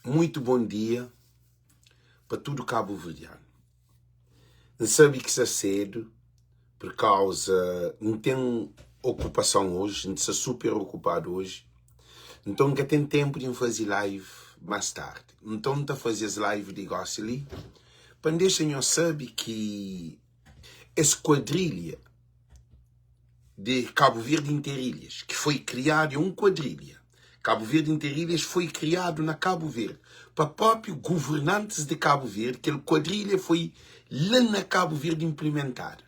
Muito bom dia para todo Cabo Verdeano. Não sabe que está cedo, por causa não tem ocupação hoje, não está super ocupado hoje. Então nunca tem tempo de fazer live mais tarde. Então não está fazendo live de negócio ali. Para deixar eu saber que a esquadrilha de Cabo Verde Interilhas, que foi criada, quadrilha. Cabo Verde Interilhas foi criado na Cabo Verde para próprios governantes de Cabo Verde, que a quadrilha foi lá na Cabo Verde implementada.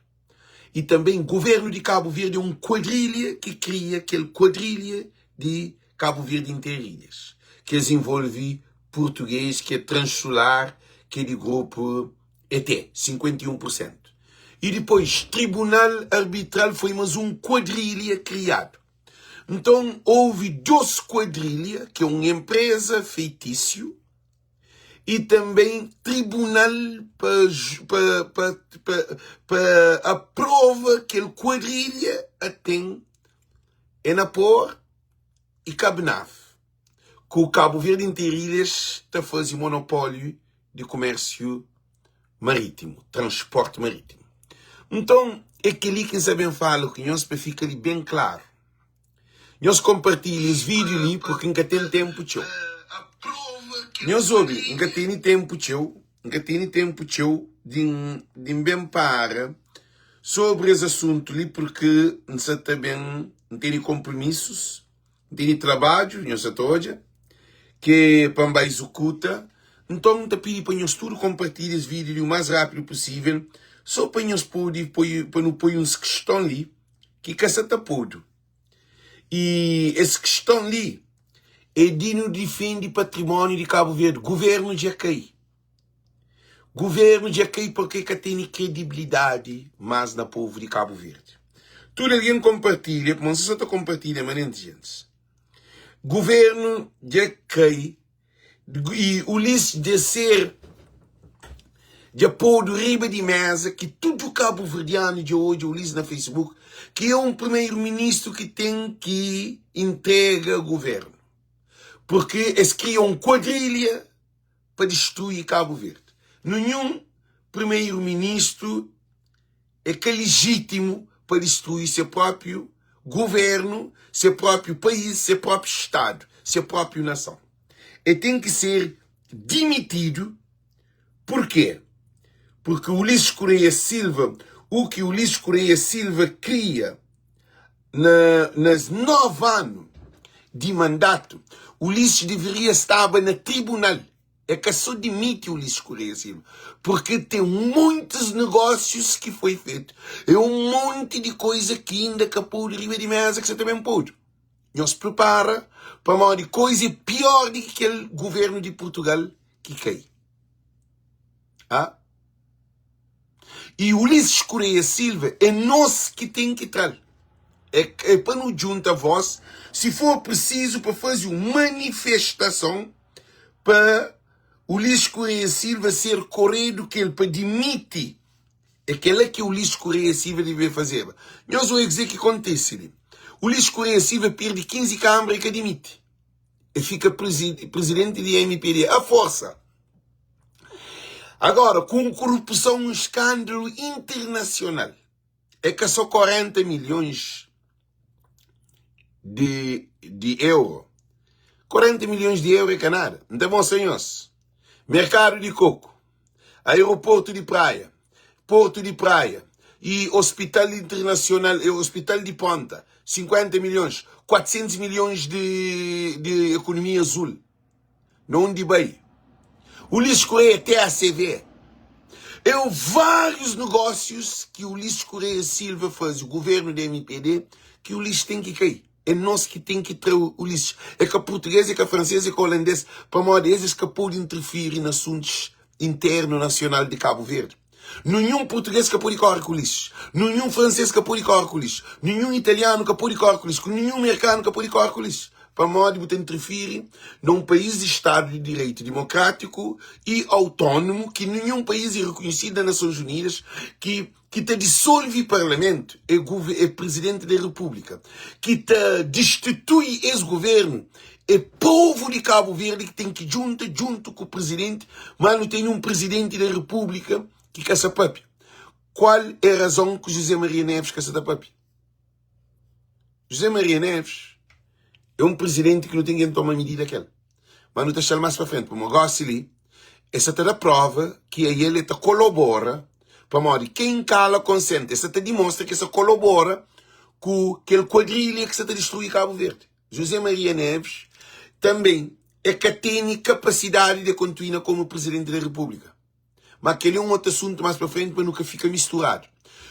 E também o governo de Cabo Verde é quadrilha que cria aquele quadrilha de Cabo Verde Interilhas, que envolve português, que é transsolar, que é de grupo ET, 51%. E depois, tribunal arbitral foi mais quadrilha criado. Então, houve 12 quadrilha, que é uma empresa feitiço, e também tribunal para a prova que a quadrilha tem Enapor e Cabnave, que o Cabo Verde Interilhas está fazendo monopólio de comércio marítimo, transporte marítimo. Então, é aquele que sabem falar, que nós para ficar ali bem claro. Nós compartilhamos os vídeos ali porque nunca tem tempo, tchau. Nós ouvimos, nunca tem tempo, tchau. Nunca tem tempo, tchau, de bem para sobre esse assunto ali, porque nós também não tem compromissos, não tem trabalho, nós hoje, que para executa. Então, não te pedi para nós tudo compartilhar esse vídeo o mais rápido possível, só para nós poder pôr uns questão ali, que caçata pode. E essa questão ali é de não defender patrimônio de Cabo Verde. Governo de Acai. Governo de Acai porque que tem credibilidade mais na povo de Cabo Verde. Tudo alguém compartilha, como você só está compartilhando, mas não gente. Governo de Acai e o lixo de ser de apoio riba de mesa que tudo Cabo Verdeano de hoje, o lixo na Facebook, que é um primeiro-ministro que tem que entregar o governo. Porque eles criam quadrilha para destruir Cabo Verde. Nenhum primeiro-ministro é que é legítimo para destruir seu próprio governo, seu próprio país, seu próprio Estado, sua própria nação. Ele tem que ser demitido. Por quê? Porque o Ulisses Correia Silva, o que o Ulisses Correia Silva cria nas 9 anos de mandato, o Ulisses deveria estar no tribunal. É que só demite o Ulisses Correia Silva. Porque tem muitos negócios que foi feito. É um monte de coisa que ainda capou de riba de mesa que você também pode. Nós prepara para uma coisa pior do que aquele governo de Portugal que cai. Ah? E o Ulisses Correia Silva é nós que tem que entrar. É para nos juntar a voz, se for preciso, para fazer uma manifestação para o Ulisses Correia Silva ser corrido, que ele para demitir. Aquela que o Ulisses Correia Silva deve fazer. Nós vamos dizer que acontece ali. O Ulisses Correia Silva perde 15 câmaras e que admite. E fica presidente de MPD. A força. Agora, com corrupção, um escândalo internacional. É que só 40 milhões de euro. 40 milhões de euros é que nada. Então, bom, senhores. Mercado de coco. Aeroporto de praia. Porto de praia. E hospital internacional, hospital de ponta. 50 milhões. 400 milhões de economia azul. Não de bem. O Ulisses Correia TACV. É vários negócios que o Ulisses Correia Silva faz, o governo da MPD, que o Ulisses tem que cair. É nós que tem que trazer o Ulisses. É que a portuguesa, é que a francesa, é que a holandesa, para modo desses que pode interferir em assuntos internos nacional de Cabo Verde. Nenhum português que pode correr com o Ulisses. Nenhum francês que pode correr com o Ulisses. Nenhum italiano que pode correr com o Ulisses. Nenhum americano que pode correr com o Ulisses. Para modo de interferir num país de Estado de Direito democrático e autónomo, que nenhum país é reconhecido nas Nações Unidas, que te dissolve o Parlamento, é presidente da República, que te destitui esse governo É povo de Cabo Verde que tem que junto com o presidente, mas não tem um presidente da República que caça papi. Qual é a razão que José Maria Neves caça da papi? José Maria Neves é um presidente que não tem quem tomar medida aquela. Mas não deixa mais para frente, porque o negócio ali, essa é a prova que ele colabora para morrer. Quem cala consente. Essa demonstra que essa colabora com aquele quadrilha que se destruir Cabo Verde. José Maria Neves também é que tem capacidade de continuar como presidente da República. Mas aquele é um outro assunto mais para frente para nunca ficar misturado.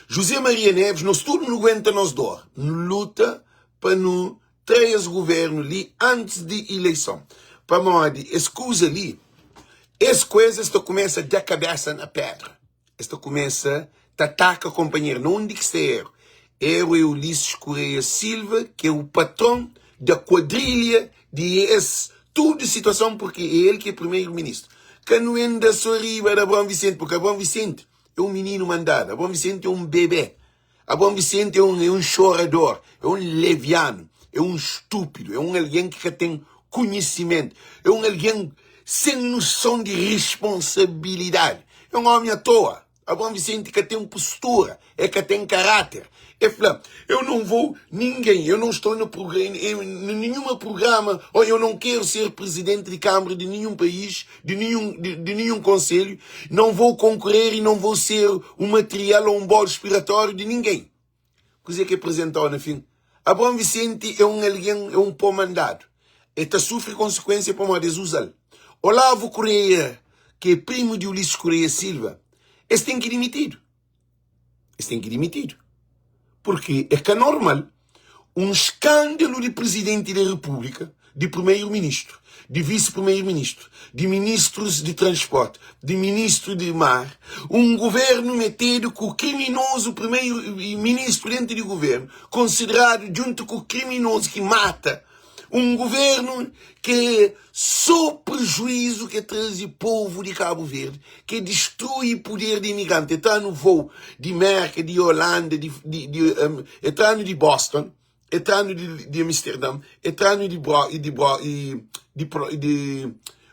José Maria Neves, nós tudo não aguenta nos dor. Luta para não trazer o governo ali antes de eleição. Para morrer, escusa ali. As coisas começam a dar cabeça na pedra. Esta começa a atacar companheiro. Não onde que ser. É o Ulisses Correia Silva, que é o patrão da quadrilha de toda a situação, porque é ele que é primeiro-ministro. Que não anda sorriba da Abrão Vicente, porque Abrão Vicente é um menino mandado. Abrão Vicente é um bebê. Abrão Vicente é um chorador, é um leviano, é um estúpido, é um alguém que tem conhecimento, é um alguém sem noção de responsabilidade. É um homem à toa. Abrão Vicente que tem postura, é que tem caráter. É falando, eu não vou ninguém, eu não estou no programa, em nenhum programa, ou eu não quero ser presidente de Câmara de nenhum país, de nenhum conselho, não vou concorrer e não vou ser um material ou um bolo expiratório de ninguém. Coisa que apresentou no fim. Abrão Vicente é um alguém, é um pó mandado. E sofre consequência para uma desusal. Olavo Correia, que é primo de Ulisses Correia Silva, esse tem que ir demitido. Esse tem que ir demitido. Porque é que é normal um escândalo de presidente da República, de primeiro-ministro, de vice-primeiro-ministro, de ministros de transporte, de ministro de mar, um governo metido com o criminoso primeiro-ministro dentro do governo, considerado junto com o criminoso que mata. Um governo que é só prejuízo que traz o povo de Cabo Verde, que destrói o poder de imigrante. Está no voo de América, de Holanda, está no de Boston, está no de Amsterdã, está no de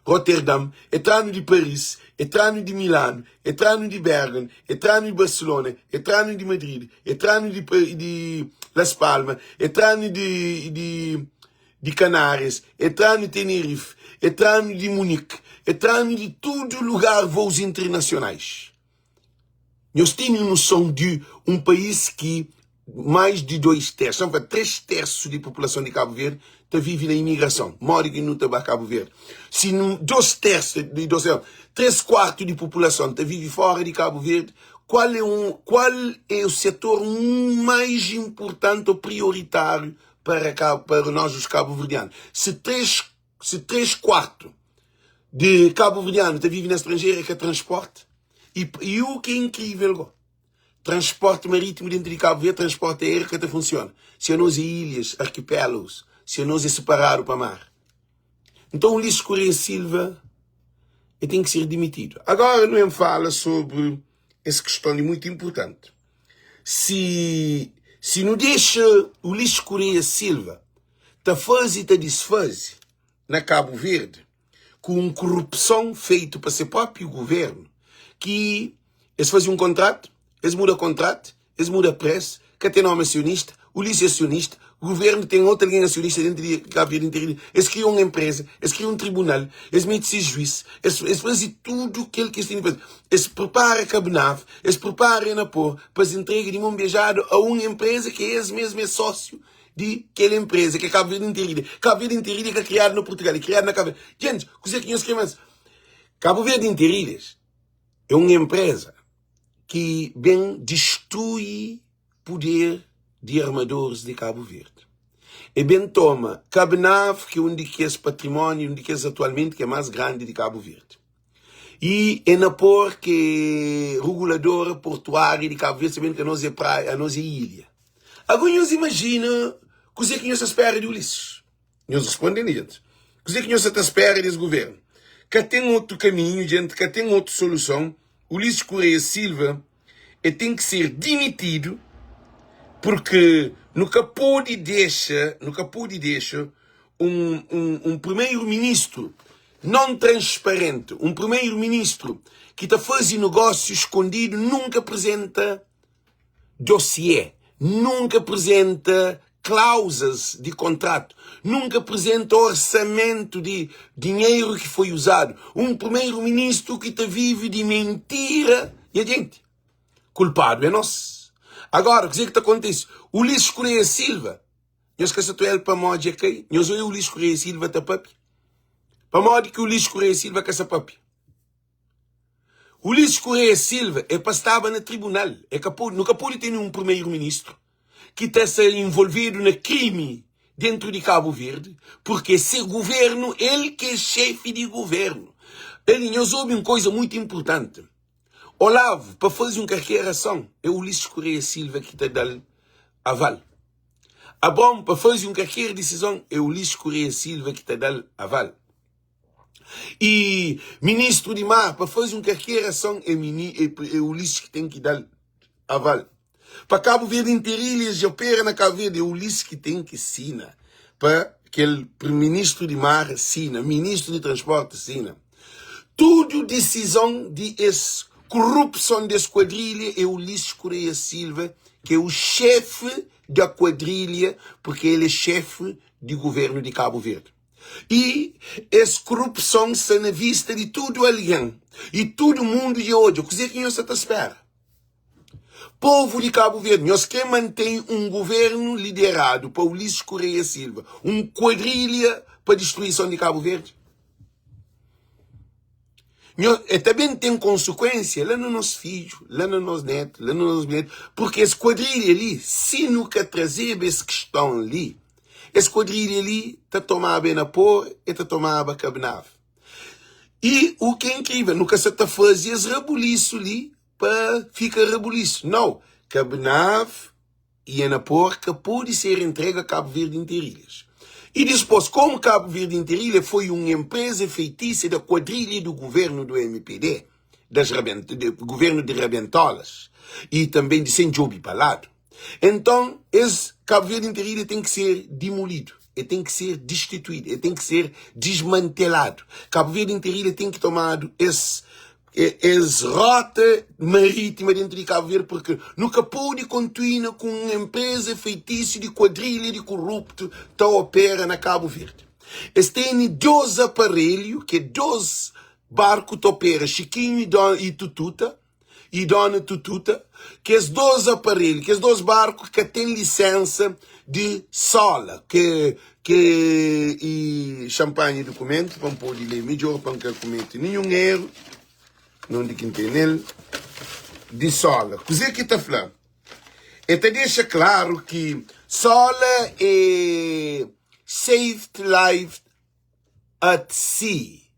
Rotterdam, está no de Paris, está no de Milano, está no de Bergen, está no de Barcelona, está no de Madrid, está no de Las Palmas, está no de Canárias, entrando de Tenerife, entrando de Munique, entrando de todo lugar voos internacionais. Nós temos noção de um país que mais de 2/3, são 3/3 da população de Cabo Verde vive na imigração, mora que não está para Cabo Verde. Se 2/3, 3/4 da população vive fora de Cabo Verde, qual é o setor mais importante ou prioritário para nós os cabo-verdianos? Se 3/4 de cabo-verdianos vivem na estrangeira, que é transporte. E o que é incrível, transporte marítimo dentro de Cabo Verde, transporte aéreo que até funciona. Se nós ilhas, arquipélagos, se nós é separado para mar. Então o Ulisses Correia Silva tem que ser demitido. Agora não me fala sobre essa questão muito importante. Se não deixa o Ulisses Correia Silva fazer e desfazer na Cabo Verde com corrupção feita para ser próprio governo, que eles fazem um contrato, eles mudam o contrato, eles mudam a preço, que tem nome acionista, o Ulisses é acionista, o governo tem outra linha acionista dentro de Cabo Verde inteiro, eles criam uma empresa, eles criam um tribunal, eles metem-se juiz, eles fazem tudo aquilo que eles têm que fazer. Eles preparam a Cabnave, eles preparam a Napor para se entregar de mão beijada a uma empresa que eles mesmo é sócio de aquela empresa, que é Cabo Verde Interilha. Cabo Verde Interilha que é criado no Portugal, é criado na Cabo Verde. Gente, coisa que nós queremos. Cabo Verde Interilhas é uma empresa que bem destrói poder de armadores de Cabo Verde. E bem toma Cabnave, que é um de esse património, um de esse atualmente que é mais grande de Cabo Verde. E é Napor, que é reguladora portuária de Cabo Verde, sabendo que nós é praia, nós é ilha. Agora nós imagina coisa que nós espera de Ulisses. Nós respondemos, gente. Coisa que nós espera desse governo. Que tem outro caminho, gente, que tem outra solução. Ulisses Correia Silva tem que ser demitido, porque nunca pode deixar um primeiro-ministro não transparente, um primeiro-ministro que está fazendo negócio escondido, nunca apresenta dossiê, nunca apresenta cláusulas de contrato, nunca apresenta orçamento de dinheiro que foi usado. Um primeiro-ministro que está vivo de mentira. E a gente, culpado é nós. Agora, o que é que acontece? O Ulisses Correia Silva, nós que essa ele para mod aqui, nós o Ulisses Correia Silva está papi. Para mod que o Ulisses Correia Silva que essa papi. O Ulisses Correia Silva é para estar no tribunal, nunca pode ter um primeiro-ministro que está envolvido no crime dentro de Cabo Verde, porque esse governo, ele que é chefe de governo. Ele nos ouve uma coisa muito importante. Olavo, para fazer uma carreiração, é o Ulisses Correia Silva que está dando aval. Abrão, para fazer uma carreira de decisão, é o Ulisses Correia Silva que está dando aval. E ministro de mar, para fazer uma carreiração, é o Ulisses que tem que dar aval. Para Cabo Verde Interilhas, opera na Cabo Verde, é o Ulisses que tem que assinar. Para aquele ministro de mar assina, ministro de transporte assina. Tudo decisão de corrupção dessa quadrilha é o Ulisses Correia Silva, que é o chefe da quadrilha, porque ele é chefe de governo de Cabo Verde. E essa corrupção está na vista de todo alguém. E todo mundo de hoje. O que é que nós está à espera? Povo de Cabo Verde, nós que mantém um governo liderado por Ulisses Correia Silva, um quadrilha para a destruição de Cabo Verde. E também tem consequência lá no nosso filho, lá no nosso neto, lá no nosso neto, porque esse quadrilha ali, se nunca trazer essa questão ali, esse quadrilha ali está tomando bem na por e está tomando cabnave. E o que é incrível, nunca se está fazendo esse rebuliço ali, para ficar rebuliço. Não. Cabnave e a porca pode ser entregue a Cabo Verde Interilhas. E depois, como Cabo Verde Interilhas foi uma empresa feitiça da quadrilha do governo do MPD, do governo de Rabentolas, e também de Senjobi Palado, então, esse Cabo Verde Interilhas tem que ser demolido. Ele tem que ser destituído. Ele tem que ser desmantelado. Cabo Verde Interilhas tem que tomar essa rota marítima dentro de Cabo Verde, porque nunca pode continuar com uma empresa feitiça de quadrilha de corrupto que opera na Cabo Verde. Eles têm 12 aparelhos, que 12 barcos que operam, Chiquinho e Tututa, e Dona Tututa, que esses 12 aparelhos, que esses 12 barcos que têm licença de sola, e champanhe documento, para poder ler melhor, para não cometer nenhum erro, não de quem tem nele, de sola. O que é que está falando? Ele deixa claro que sola é Saved Life at Sea.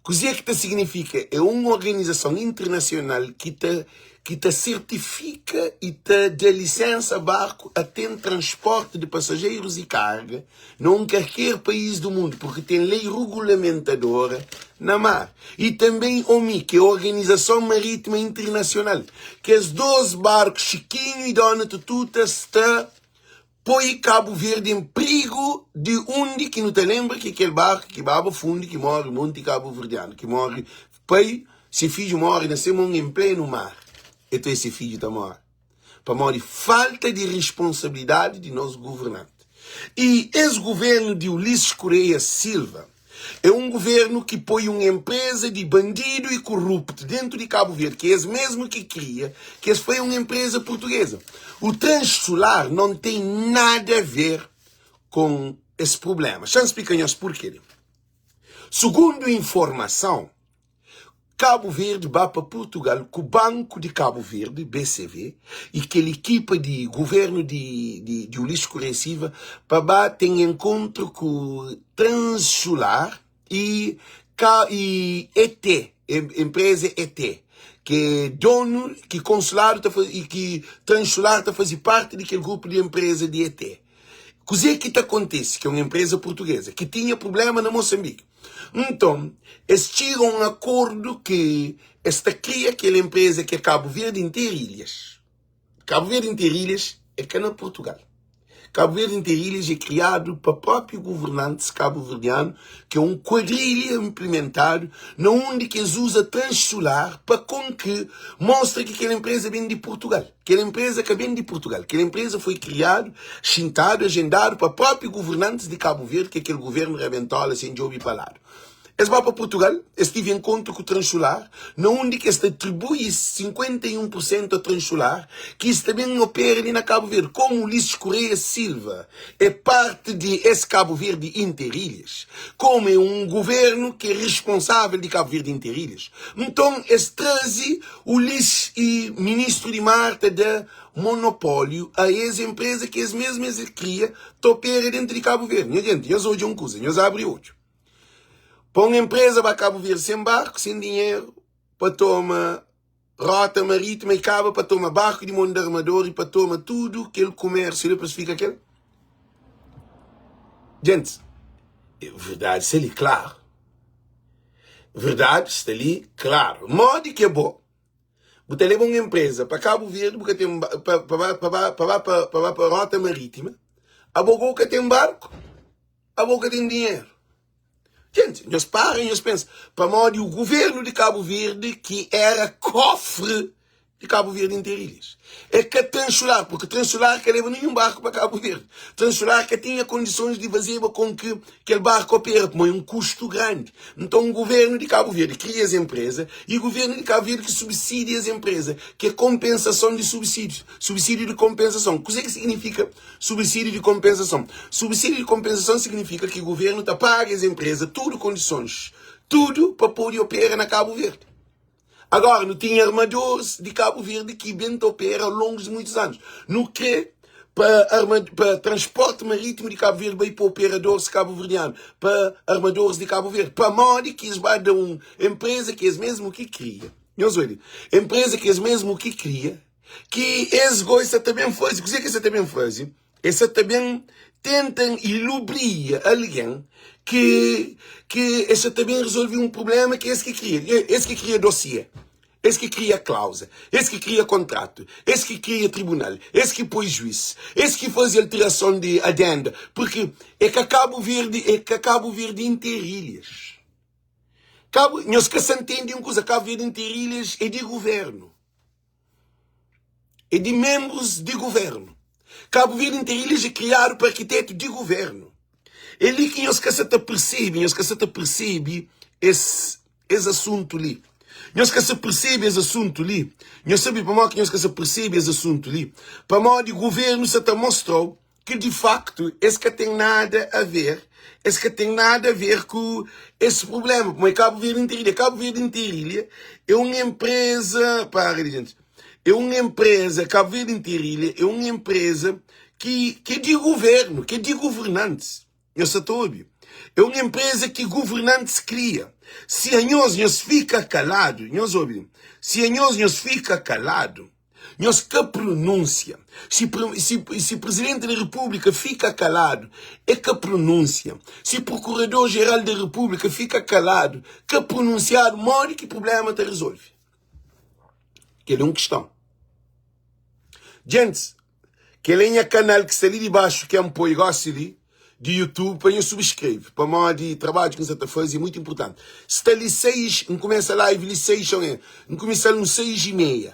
O que significa? É uma organização internacional que te certifica e te dá licença a barco a ter transporte de passageiros e carga em qualquer país do mundo, porque tem lei regulamentadora na mar. E também OMI, que é a Organização Marítima Internacional, que os 12 barcos, Chiquinho e Dona Tututa, está põe Cabo Verde em perigo de onde que não te lembra que aquele barco que baba fundo que morre Monte Cabo Verdeano, que morre, pai, se filho morre, nascemos em pleno mar. Então esse filho está morto. Para morrer falta de responsabilidade de nosso governante. E esse governo de Ulisses Correia Silva é um governo que põe uma empresa de bandido e corrupto dentro de Cabo Verde, que é esse mesmo que cria, que essa foi uma empresa portuguesa. O Transsolar não tem nada a ver com esse problema. Deixa eu explicar porquê. Segundo informação, Cabo Verde vai para Portugal com o Banco de Cabo Verde, BCV, e aquela equipa de governo de Ulisses Correia Silva para ter encontro com Transsolar e ET, empresa ET, que é dono, que consulado e que Transsolar está fazendo parte daquele grupo de empresa de ET. O que é que acontece? Que é uma empresa portuguesa que tinha problema na Moçambique. Então, eles tiram um acordo que esta cria aquela empresa que é Cabo Verde Interilhas. Cabo Verde Interilhas é cá na Portugal. Cabo Verde Interilhas é criado para o próprio governante cabo-verdiano, que é um quadrilha implementado, onde que eles usam transsolar para com que mostre que aquela empresa vem de Portugal. Aquela empresa que vem de Portugal. Aquela empresa foi criada, chintado, agendado para o próprio governante de Cabo Verde, que é aquele governo reventola sem de ouvir falar. Eles vão para Portugal, eles tive em conta com o Transolar, onde que se atribui 51% a Transolar, que isso também opera ali na Cabo Verde, como Ulisses Correia Silva é parte de esse Cabo Verde Interilhas, como é um governo que é responsável de Cabo Verde Interilhas. Então, eles trazem Ulisses e ministro de Marta da monopólio a essa empresa que eles mesmos criam, que opera dentro de Cabo Verde. Minha gente, nós hoje é uma coisa, nós abre hoje. Põe uma empresa para Cabo Verde sem barco, sem dinheiro, para tomar rota marítima e cabo para tomar barco de mão de armador e para tomar tudo aquele comércio. Depois fica aquele. Gente, verdade está ali claro. Verdade está ali claro. Modo que é bom. Você leva uma empresa para Cabo Verde, porque tem para rota marítima. A boca tem um barco, a boca tem dinheiro. Gente, nós param e nós pensamos, para modo o governo de Cabo Verde, que era cofre de Cabo Verde Interilhas. É que Transolar, porque Transolar que leva nenhum barco para Cabo Verde. Transolar que tinha condições de fazer com que aquele barco opera, mas é um custo grande. Então o governo de Cabo Verde cria as empresas e o governo de Cabo Verde que subsidia as empresas, que é compensação de subsídios. Subsídio de compensação. O que significa subsídio de compensação? Subsídio de compensação significa que o governo paga as empresas, tudo condições, tudo para poder operar na Cabo Verde. Agora, não tinha armadores de Cabo Verde que bem opera ao longo de muitos anos. No que, para transporte marítimo de Cabo Verde, bem para operadores cabo-verdianos, para armadores de Cabo Verde, para modo que eles vão dar uma empresa que eles mesmo que cria. Empresa que eles mesmo que cria, que eles gostam também fazem. O que é que eles também fazem? Eles também tentam ilubrir alguém que esse também resolve um problema que esse que cria dossiê, esse que cria cláusula, esse que cria contrato, esse que cria tribunal, esse que põe juiz, esse que faz alteração de adenda, porque é que Cabo Verde Interilhas. Nós que se entendem uma coisa, Cabo Verde Interilhas é de governo, é de membros de governo. Cabo Verde Interilhas é criado para arquiteto de governo. É ali que nós que se percebe esse assunto ali. Nós que se percebe esse assunto ali. Nós sabemos para nós que nós que se percebe esse assunto ali. Para nós o governo se te mostrou que de facto esse que tem nada a ver. Esse que tem nada a ver com esse problema. Como é Cabo Verde Interilha. Cabo Verde Interilha é uma empresa... Para, gente. É uma empresa, Cabo Verde Interilha, é uma empresa que é de governo, que é de governantes. Eu estou óbvio. É uma empresa que governantes cria. Se a nós fica calado, se a nós fica calado, nós que pronúncia. Se o Presidente da República fica calado, é que pronúncia. Se o Procurador-Geral da República fica calado, que pronunciar, modo que problema te resolve. Que é uma questão. Gente, que é canal que está ali de baixo, que é um negócio ali, de YouTube, para eu subscrever. Para mim, de trabalho que você está fazendo, é muito importante. Se está ali 6, não começa a live ali 6, não começa ali 6:30.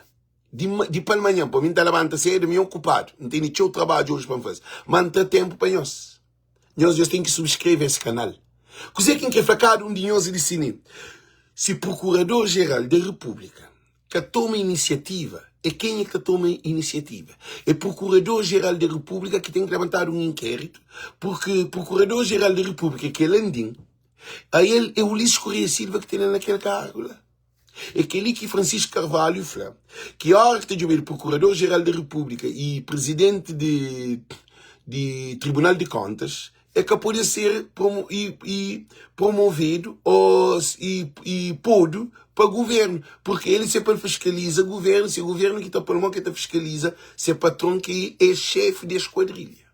De para amanhã, para mim está levantando cedo, me ocupado. Não tenho nenhum trabalho hoje para fazer. Mas não tem tempo para nós. Nós temos que subscrever esse canal. Coisa que é facado de nós de cine. Se Procurador-Geral da República que toma iniciativa, é quem é que toma iniciativa? É Procurador-Geral da República que tem que levantar um inquérito, porque Procurador-Geral da República, que é Landim, aí ele é Ulisses Correia Silva que tem naquele cargo lá. É aquele que Francisco Carvalho fala, que a hora que tem de ver Procurador-Geral da República e Presidente de Tribunal de Contas, é que pode ser promovido e podo para o governo, porque ele sempre fiscaliza o governo, se o governo que está por mão que está fiscaliza, se é patrão que é chefe da esquadrilha.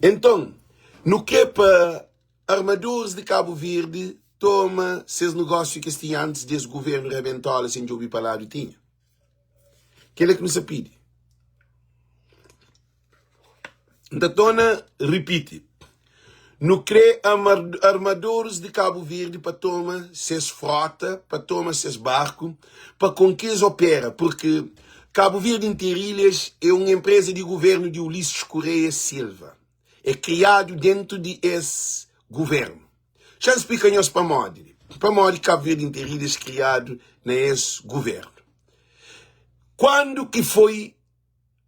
Então, no que é para armadores de Cabo Verde, toma seus negócios que tinha antes desse governo reventola, sem ouvir falar do tinha. Que ele é que nos pede. Da dona repite. No crê armadores de Cabo Verde para tomar seus frota, para tomar seus barcos, para com que eles opera, porque Cabo Verde Interilhas é uma empresa de governo de Ulisses Correia Silva. É criado dentro de esse governo. Já explica-nos para modo Cabo Verde Interilhas criado nesse governo. Quando que foi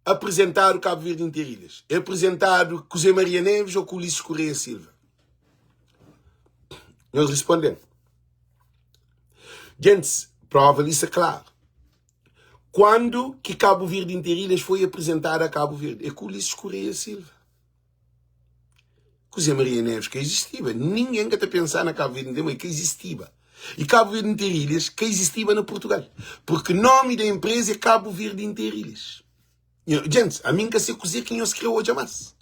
apresentar o Cabo Verde Interilhas? É apresentado com Zé Maria Neves ou com Ulisses Correia Silva? Nós respondemos. Gente, prova isso é claro. Quando que Cabo Verde Interilhas foi apresentado a Cabo Verde? É com Ulisses Correia Silva. Com Zé Maria Neves, que existia. Ninguém que está pensando na Cabo Verde Interilhas, que existia. E Cabo Verde Interilhas, que existia na Portugal. Porque o nome da empresa é Cabo Verde Interilhas. Gente, a mim que se cozer quem eu se criou hoje a mais.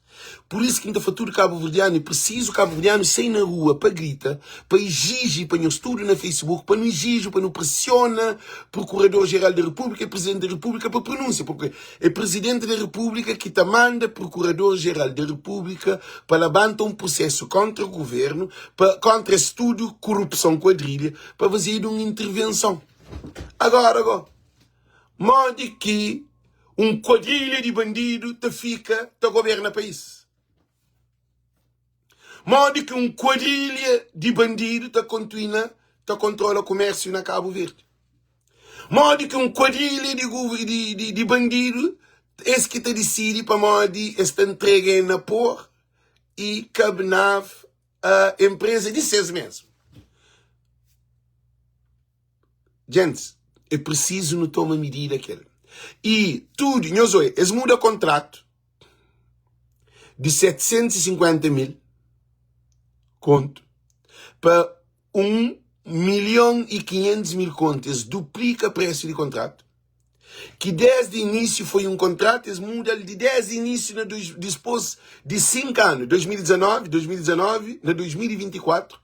Por isso que ainda futuro cabo-verdiano é preciso cabo-verdiano sair na rua para grita, para exigir, para não estudo na Facebook, para não exigir, para não pressiona Procurador-Geral da República e Presidente da República para pronúncia, porque é Presidente da República que te manda Procurador-Geral da República para levantar um processo contra o governo, contra estudo, corrupção, quadrilha, para fazer uma intervenção. Agora, modo que um quadrilha de bandido te governa o país. Modo que um quadrilha de bandido te controla o comércio na Cabo Verde. Modo que um quadrilha de bandido esse que te decide para modo esta entrega na por e cabnave a empresa de 6 meses. Gente, é preciso não tomar medida aquela. E tudo, nós olha, eles mudam contrato de 750 mil conto para 1.500.000 contos. Eles duplicam o preço de contrato. Que desde o início foi um contrato, eles mudam de desde o início, depois de 5 anos, 2019, na 2024,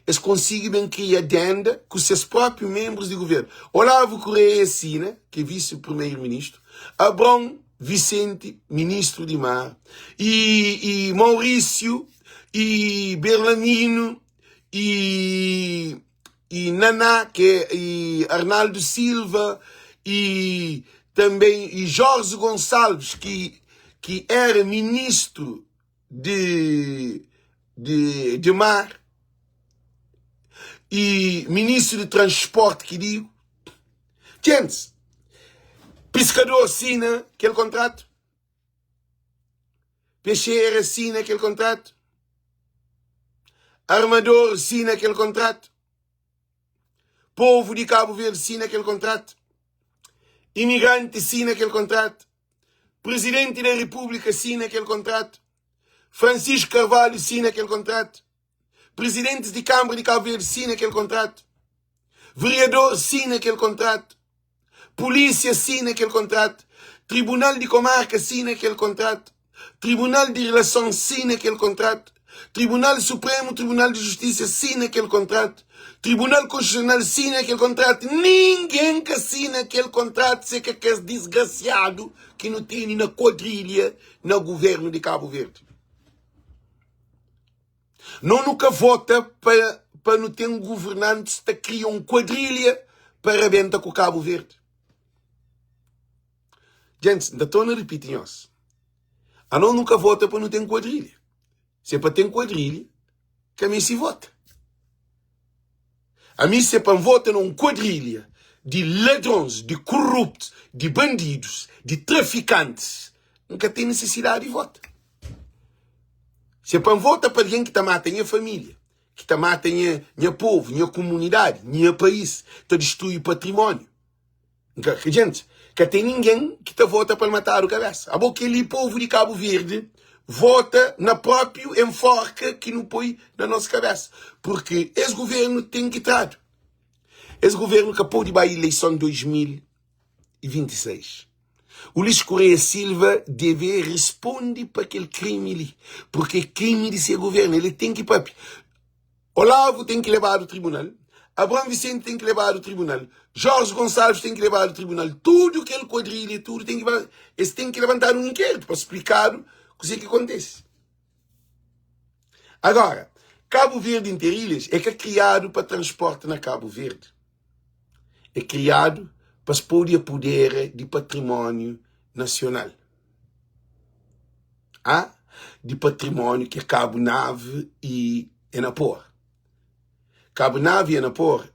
eles conseguem criar adenda com seus próprios membros de governo. Olavo Correia Sina, que é vice-primeiro-ministro, Abrão Vicente, ministro de Mar, e Maurício, e Berlamino, e Naná, que é Arnaldo Silva, e também e Jorge Gonçalves, que era ministro de Mar, e ministro de transporte, que digo. Gente, pescador assina aquele contrato. Peixeira assina aquele contrato. Armador assina aquele contrato. Povo de Cabo Verde assina aquele contrato. Imigrante assina aquele contrato. Presidente da República assina aquele contrato. Francisco Carvalho assina aquele contrato. Presidentes de Câmara de Cabo Verde assina aquele contrato. Vereador assina aquele contrato. Polícia assina aquele contrato. Tribunal de Comarca assina aquele contrato. Tribunal de Relações assina aquele contrato. Tribunal Supremo, Tribunal de Justiça assina aquele contrato. Tribunal Constitucional assina aquele contrato. Ninguém que assina aquele contrato, sei que é desgraciado que não tem na quadrilha no governo de Cabo Verde. Não nunca vota para não ter um governante que cria uma quadrilha para arrebentar com o Cabo Verde. Gente, ainda estou a repetir isso. A não nunca vota para não ter quadrilha. Se é para ter quadrilha, que a mim se vota. A mim se é para votar numa quadrilha de ladrões, de corruptos, de bandidos, de traficantes, nunca tem necessidade de voto. Se é para votar para alguém que está matando a família, que está matando a povo, a comunidade, a país, está destruindo património. Gente, que tem ninguém que está vota para matar o cabeça. A boca ali, povo de Cabo Verde, vota na própria enforca que não põe na nossa cabeça. Porque esse governo tem que entrar. Esse governo acabou de ir à eleição de 2026. O Ulisses Correia Silva deve responder para aquele crime ali. Porque crime de ser governo, ele tem que ir para... Olavo tem que levar ao tribunal. Abrão Vicente tem que levar ao tribunal. Jorge Gonçalves tem que levar ao tribunal. Tudo aquele quadrilha, tudo tem que... Eles têm que levantar um inquérito para explicar O que acontece? Agora, Cabo Verde Interilhas é que é criado para transporte na Cabo Verde. É criado para expor o poder de património nacional. De património que é Cabo Nave e Enapor. Cabo Nave e Enapor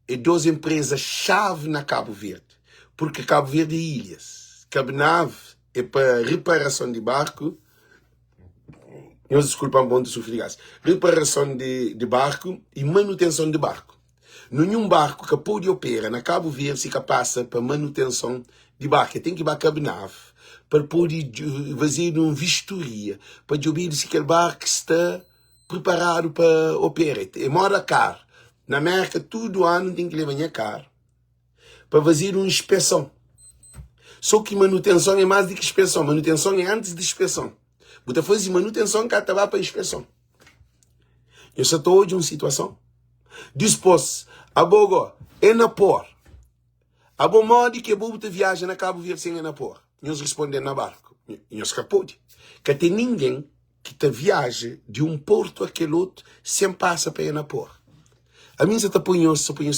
é duas empresas-chave na Cabo Verde. Porque Cabo Verde é ilhas. Cabo Nave é para reparação de barco. Desculpa, bom de sofrer gás. Reparação de barco e manutenção de barco. Nenhum barco que pode operar na Cabo Verde se passa para manutenção de barco. Tem que ir para Cabo Nave para poder fazer uma vistoria, para ver se aquele barco está preparado para operar. É mora caro. Na América, todo ano tem que levar caro para fazer uma inspeção. Só que manutenção é mais do que inspeção. Manutenção é antes de inspeção. Você faz manutenção que até para inspeção. Eu só estou hoje em uma situação. Depois, a bogo, Enapor. A bom modo que você viaja na Cabo Verde sem Enapor. Nós respondemos na barco. Nós capode. Que tem ninguém que te viaja de um porto àquele outro sem passar para Enapor. A mim se te põe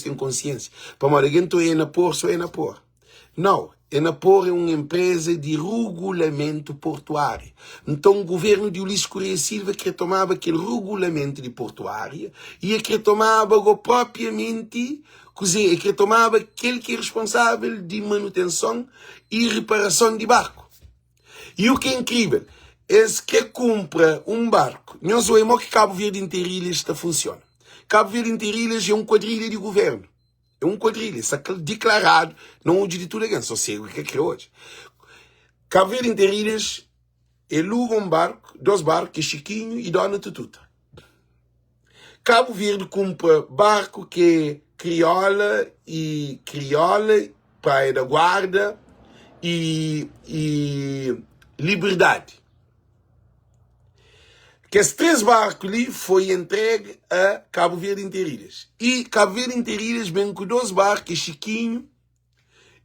tem consciência. Para alguém estou Enapor, sou Enapor. Não. Enapor é uma empresa de regulamento portuário. Então o governo de Ulisses Correia Silva que retomava aquele regulamento de portuária e que retomava propriamente, que retomava aquele que é responsável de manutenção e reparação de barco. E o que é incrível é que compra um barco. Nós sabemos que Cabo Verde Interilhas está funciona. Cabo Verde Interilhas é um quadrilha de governo. É um quadrilha, está declarado, não hoje de tudo again, só sei o que é hoje. Cabo Verde Interilhas aluga um barco, dois barcos, que é Chiquinho e Dona Tututa. Cabo Verde compra barco que é Crioula, Praia da Guarda e Liberdade. Que esses três barcos ali foi entregue a Cabo Verde Interilhas. E Cabo Verde Interilhas vem com dois barcos, Chiquinho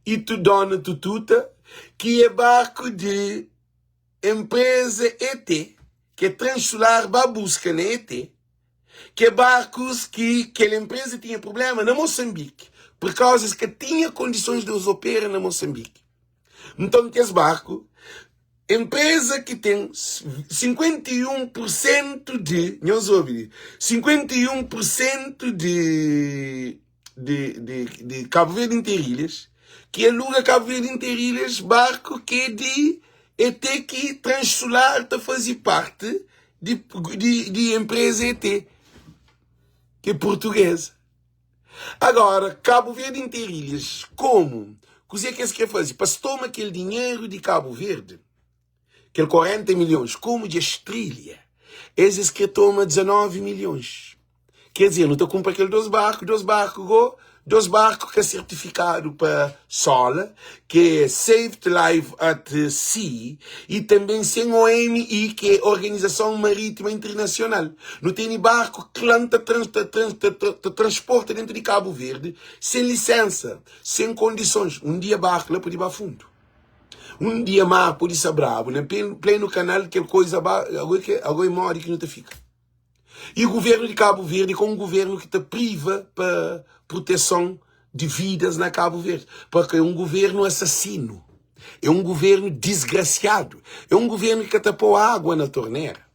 e Dona Tututa, que é barco de empresa ET, que é Transolar Babusca na ET, que é barcos que aquela empresa tinha problema na Moçambique, por causa que tinha condições de os operar na Moçambique. Então, que esse barco, empresa que tem 51% de, não ouvi, 51% de Cabo Verde Interilhas, que aluga Cabo Verde Interilhas, barco que é de ET que Transolar está fazer parte de empresa ET, que é portuguesa. Agora, Cabo Verde Interilhas, como? O que é que se quer fazer? Para se tomar aquele dinheiro de Cabo Verde, aquele 40 milhões, como de Estrilha, esses que toma 19 milhões. Quer dizer, não te compra aqueles dois barcos que é certificado para sola, que é Saved Life at Sea, e também sem OMI, que é Organização Marítima Internacional. Não tem barco que transporta dentro de Cabo Verde, sem licença, sem condições. Um dia barco lá pode ir para fundo. Um dia mar pode ser bravo, né? Pleno canal, que coisa, agora morre que não te fica. E o governo de Cabo Verde é um governo que te priva para proteção de vidas na Cabo Verde. Porque é um governo assassino. É um governo desgraciado. É um governo que tapou água na torneira.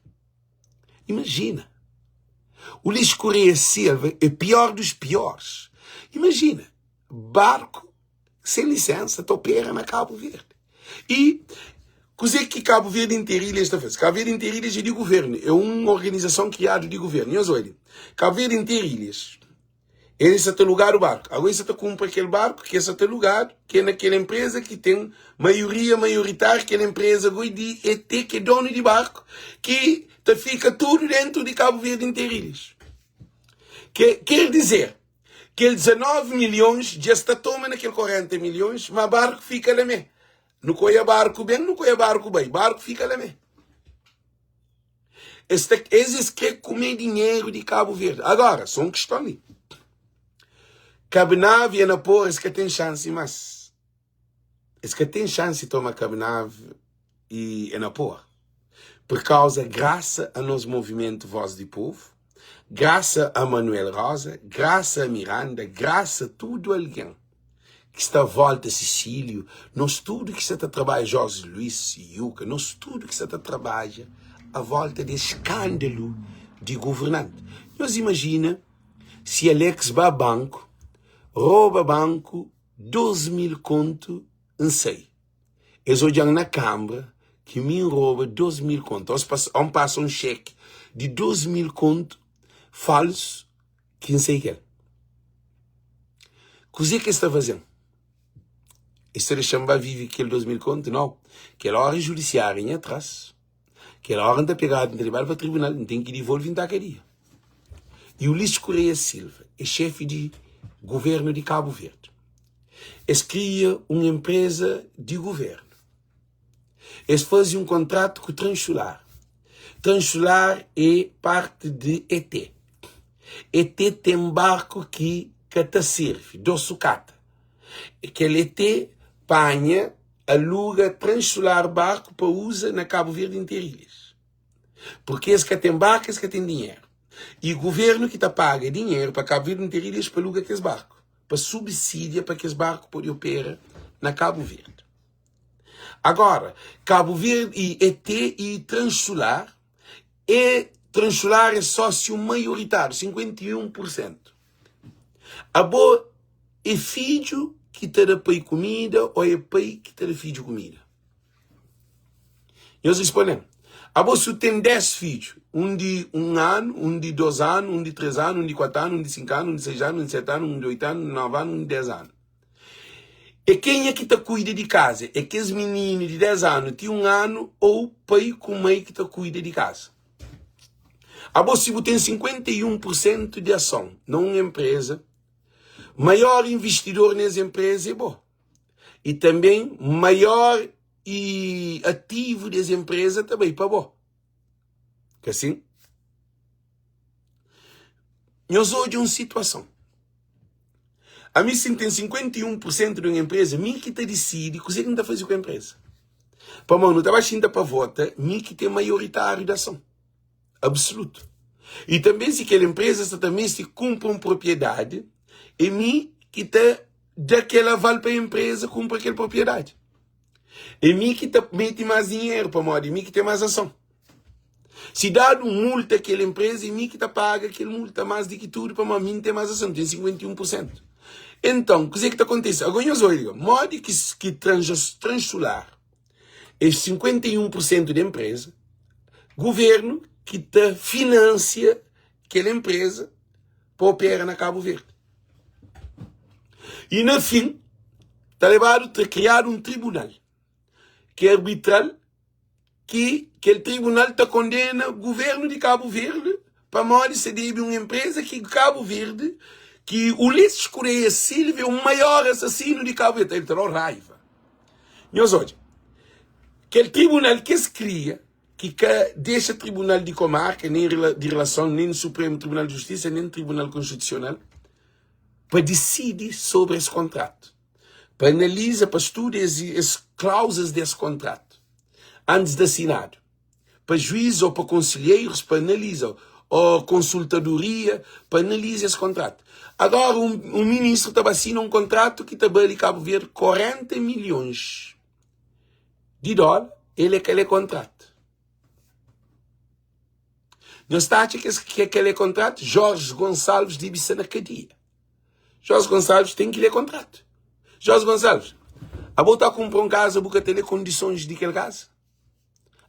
Imagina. O Ulisses Correia Silva é pior dos piores. Imagina. Barco sem licença, opera na Cabo Verde. E coisa que Cabo Verde Interilhas está fazendo? Cabo Verde Interilhas é de governo. É uma organização criada de governo. E olha, Cabo Verde Interilhas, ele está a lugar o barco. Agora você está compra aquele barco que está a lugar, que é naquela empresa que tem maioritária, aquela empresa de ET, que é dono de barco, que fica tudo dentro de Cabo Verde Interilhas. Quer dizer que ele 19 milhões já está tomando aquele 40 milhões, mas o barco fica lá mesmo. Não coia barco bem, não coia barco bem. Barco fica lá mesmo. Esses querem comer dinheiro de Cabo Verde. Agora, só uma questão ali. Cabo Nave e Enapor, eles que tem chance, mas eles que tem chance de tomar Cabo Nave e Enapor. por causa, graças a nosso movimento Voz do Povo, graças a Manuel Rosa, graças a Miranda, graças a tudo alguém que está à volta de Cecílio, nós tudo que está a trabalhar, Jorge Luiz e Yuca, nós tudo que está a trabalhar à volta desse escândalo de governante. Nós imagina se Alex vai ao banco, rouba banco 12.000 conto em sei. Eles olham na Câmara que me rouba 12.000 conto. On passa um cheque de 12.000 conto falso que não sei que é. O que está fazendo? Isso ele chama vive aquele 2.000 conto? Não. Aquela hora judiciária em atrás. Aquela hora está pegado, não vai para o tribunal, não tem que devolver em tacaria. E o Ulisses Correia Silva é chefe de governo de Cabo Verde. Eles criam uma empresa de governo. Eles fazem um contrato com o Transular. Transular é parte de ET. ET tem barco que te serve, do sucata. Aquele ET panha, aluga, Transular barco para usar na Cabo Verde inteiras. Porque eles que têm barco, eles que têm dinheiro. E o governo que paga dinheiro para Cabo Verde inteiras para alugar aqueles barcos. Para subsídia para que os barcos possam operar na Cabo Verde. Agora, Cabo Verde e ET e Transular é sócio maioritário, 51%. A boa é filho que te pai comida ou é pai que te filho comida. E nós respondemos. A boa se tem 10 filhos, um de 1 ano, um de 2 anos, um de 3 anos, um de 4 anos, um de 5 anos, um de 6 anos, um de 7 anos, um de 8 anos, um de 9 anos, um de 10 anos. E quem é que te cuida de casa? É que esse menino de 10 anos tem 1 ano ou o pai com mãe que te cuida de casa. A você tem 51% de ação numa empresa, maior investidor nessa empresa é bom. E também maior e ativo dessa empresa também para bom. Que assim? Nós hoje uma situação. A mim se tem 51% de uma empresa, mim que te decide, o que está fazendo com a empresa. Para mim, não está baixando para votar, mim que tem maioritário da ação. Absoluto. E também se aquela empresa também se cumpre uma propriedade, é mim que está daquela vale para a empresa cumpre aquela propriedade. É mim que está mete mais dinheiro para modo, é mim que tem mais ação. Se dá uma multa àquela empresa, é mim que está paga aquela multa mais do que tudo para mim ter mais ação, tem 51%. Então, o que é que acontece? Agora nós olhamos, modo que Transular é 51% da empresa, governo que te financia aquela empresa para operar na Cabo Verde. E no fim, está levado a criar um tribunal que é arbitral, que aquele tribunal te condena o governo de Cabo Verde para morrer se deve uma empresa que Cabo Verde, que o Ulisses Correia Silva é o maior assassino de Cabo Verde. Ele terá raiva. Nós olha, aquele tribunal que se cria, que deixa tribunal de comarca, nem de relação, nem no Supremo Tribunal de Justiça, nem no Tribunal Constitucional, para decidir sobre esse contrato. Para analisar, para estudar as cláusulas desse contrato, antes de assinado. Para juízes ou para conselheiros, para analisar, ou consultadoria, para analisar esse contrato. Agora, um ministro estava assinando um contrato que estava ali em Cabo Verde 40 milhões de dólares, ele é aquele contrato. Não está a que aquele contrato? Jorge Gonçalves deve ser na cadeia. Jorge Gonçalves tem que ler contrato. Jorge Gonçalves, a boa está a comprar um casa, a boa ter condições de aquele casa.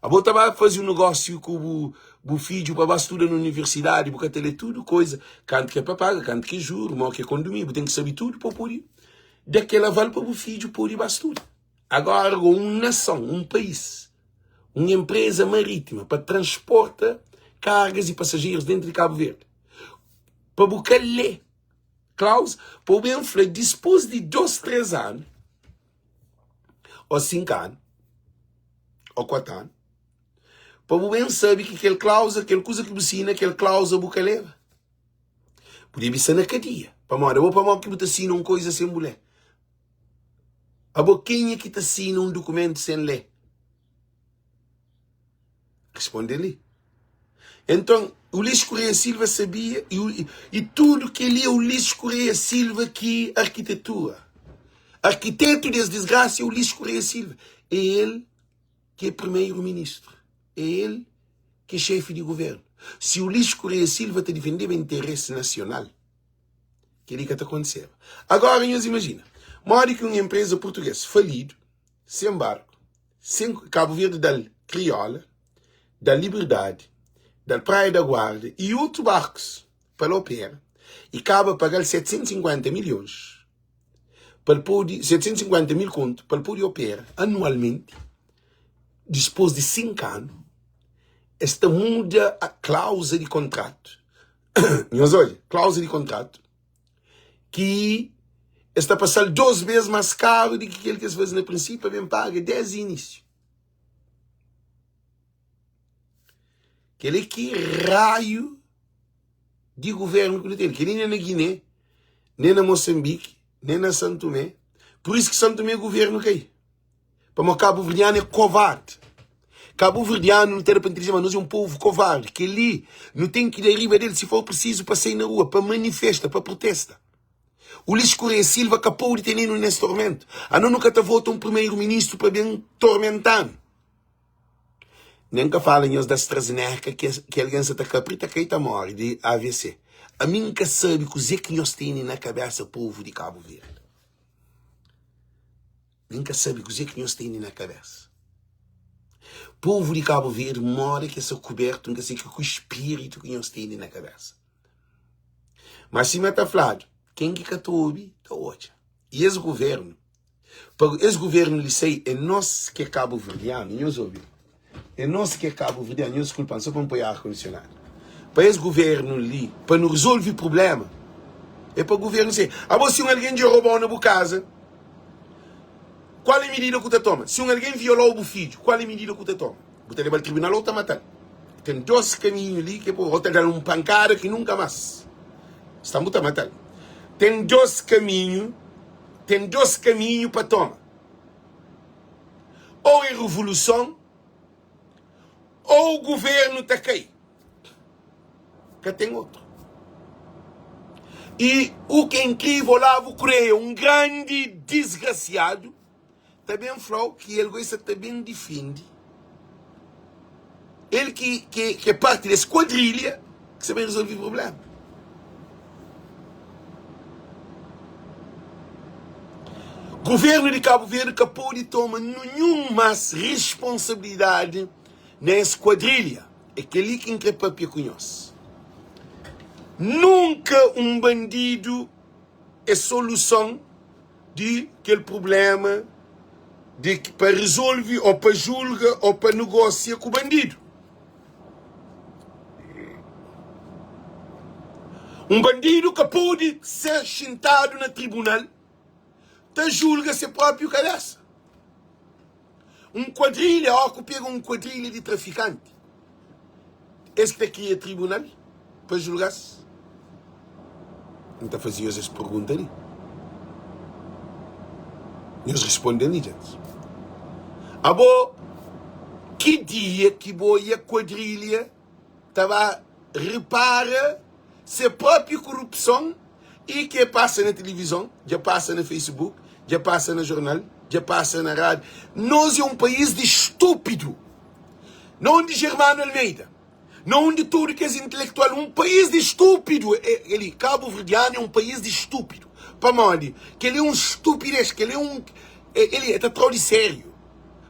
A boa está a fazer um negócio com o filho para estudar na universidade, a boa ter tudo, coisa. Quanto que é para pagar, quanto que é juro, mal que é condomínio, tem que saber tudo para poder. Daquela vale para o filho poder estudar. Agora, uma nação, um país, uma empresa marítima para transportar cargas e passageiros dentro de Cabo Verde. Para buscar ler. Klaus, para o bem falar, depois de 2, 3 anos, ou 5 anos, ou 4 anos, para o bem saber que aquele cláusula, aquela coisa que você ensina, aquele cláusula que leva. Podia ser na cadeia. Para mora, ou para mora que você assina uma coisa sem mulher. A boquinha que te assina um documento sem ler. Responde ali. Então, o Ulisses Correia Silva sabia, e tudo que lia o Ulisses Correia Silva que arquitetura. Arquiteto das desgraças é o Ulisses Correia Silva. É ele que é primeiro-ministro. É ele que é chefe de governo. Se o Ulisses Correia Silva te defendeva interesse nacional, que ele que te aconteceu. Agora, nós imagina, mora que uma empresa portuguesa falido, sem barco, sem Cabo Verde da Crioula, da Liberdade, da Praia da Guarda e outros barcos para operar, e acaba a pagar 750 milhões, para poder, 750 mil contos, para poder operar anualmente, depois de 5 anos, esta muda a cláusula de contrato. Nós olha, cláusula de contrato, que está a passar 2 vezes mais caro do que aquele que se faz no princípio, bem paga 10 início. Que raio de governo que ele tem. Que nem na Guiné, nem na Moçambique, nem na Santo Tomé. Por isso que Santo Tomé é governo que para o Cabo Verdeano é covarde. Cabo Verdeano não tem para dizer, mas nós é um povo covarde. Que ali não tem que ir arriba dele se for preciso para sair na rua, para manifestar, para protestar. O Ulisses Correia Silva acabou de ter nesse tormento. A não nunca te vota um primeiro-ministro para bem tormentar. Nem que falem da AstraZeneca que a aliança está caprita que está morre de AVC. A mim nunca sabe o que nós temos na cabeça o povo de Cabo Verde. Nunca sabe o que nós temos na cabeça. O povo de Cabo Verde mora que é coberto, nunca sei que o espírito que nós temos na cabeça. Mas se me está falando, quem que está ouvindo, está hoje. E esse governo, lhe sei, é nós que é Cabo Verdeano, nós ouvimos. É nós que é Cabo Verdeano, nós culpamos só para apoiar ar-condicionado. Para esse governo ali, para não resolver o problema, é para o governo dizer, se alguém te roubou na sua casa, qual é a medida que você toma? Se alguém violou o filho, qual é a medida que você toma? Você leva ao tribunal ou está matando? Tem 2 caminhos ali que você dar uma pancada que nunca mais. Está muito matando. Tem 2 caminhos para tomar. Ou é revolução, ou o governo está cair. Que tem outro. E o que é incrível lá, o Correia, um grande desgraciado, também falou que ele gosta também defende. Ele que é parte dessa quadrilha, que sabe resolver o problema. Governo de Cabo Verde que pode tomar nenhuma responsabilidade nessa quadrilha. É aquele que increpa que conhece. Nunca um bandido é solução de aquele problema para resolver, ou para julgar, ou para negociar com o bandido. Um bandido que pode ser sentado no tribunal, te julga seu próprio cabeça. Um quadrilha, que pega um quadrilha de traficante. Este aqui é tribunal para julgar-se? Então fazia essas perguntas ali. Eles respondem ali, gente. Que dia que a quadrilha estava repara sua própria corrupção e que passa na televisão, já passa no Facebook, já passa no jornal, já passa na rádio. Nós é um país de estúpido. Não de Germano Almeida. Não de tudo que é intelectual. Um país de estúpido. Ele, Cabo Verdeano é um país de estúpido. Para mim, que ele é um estupidez, que ele é um... Ele é total de sério.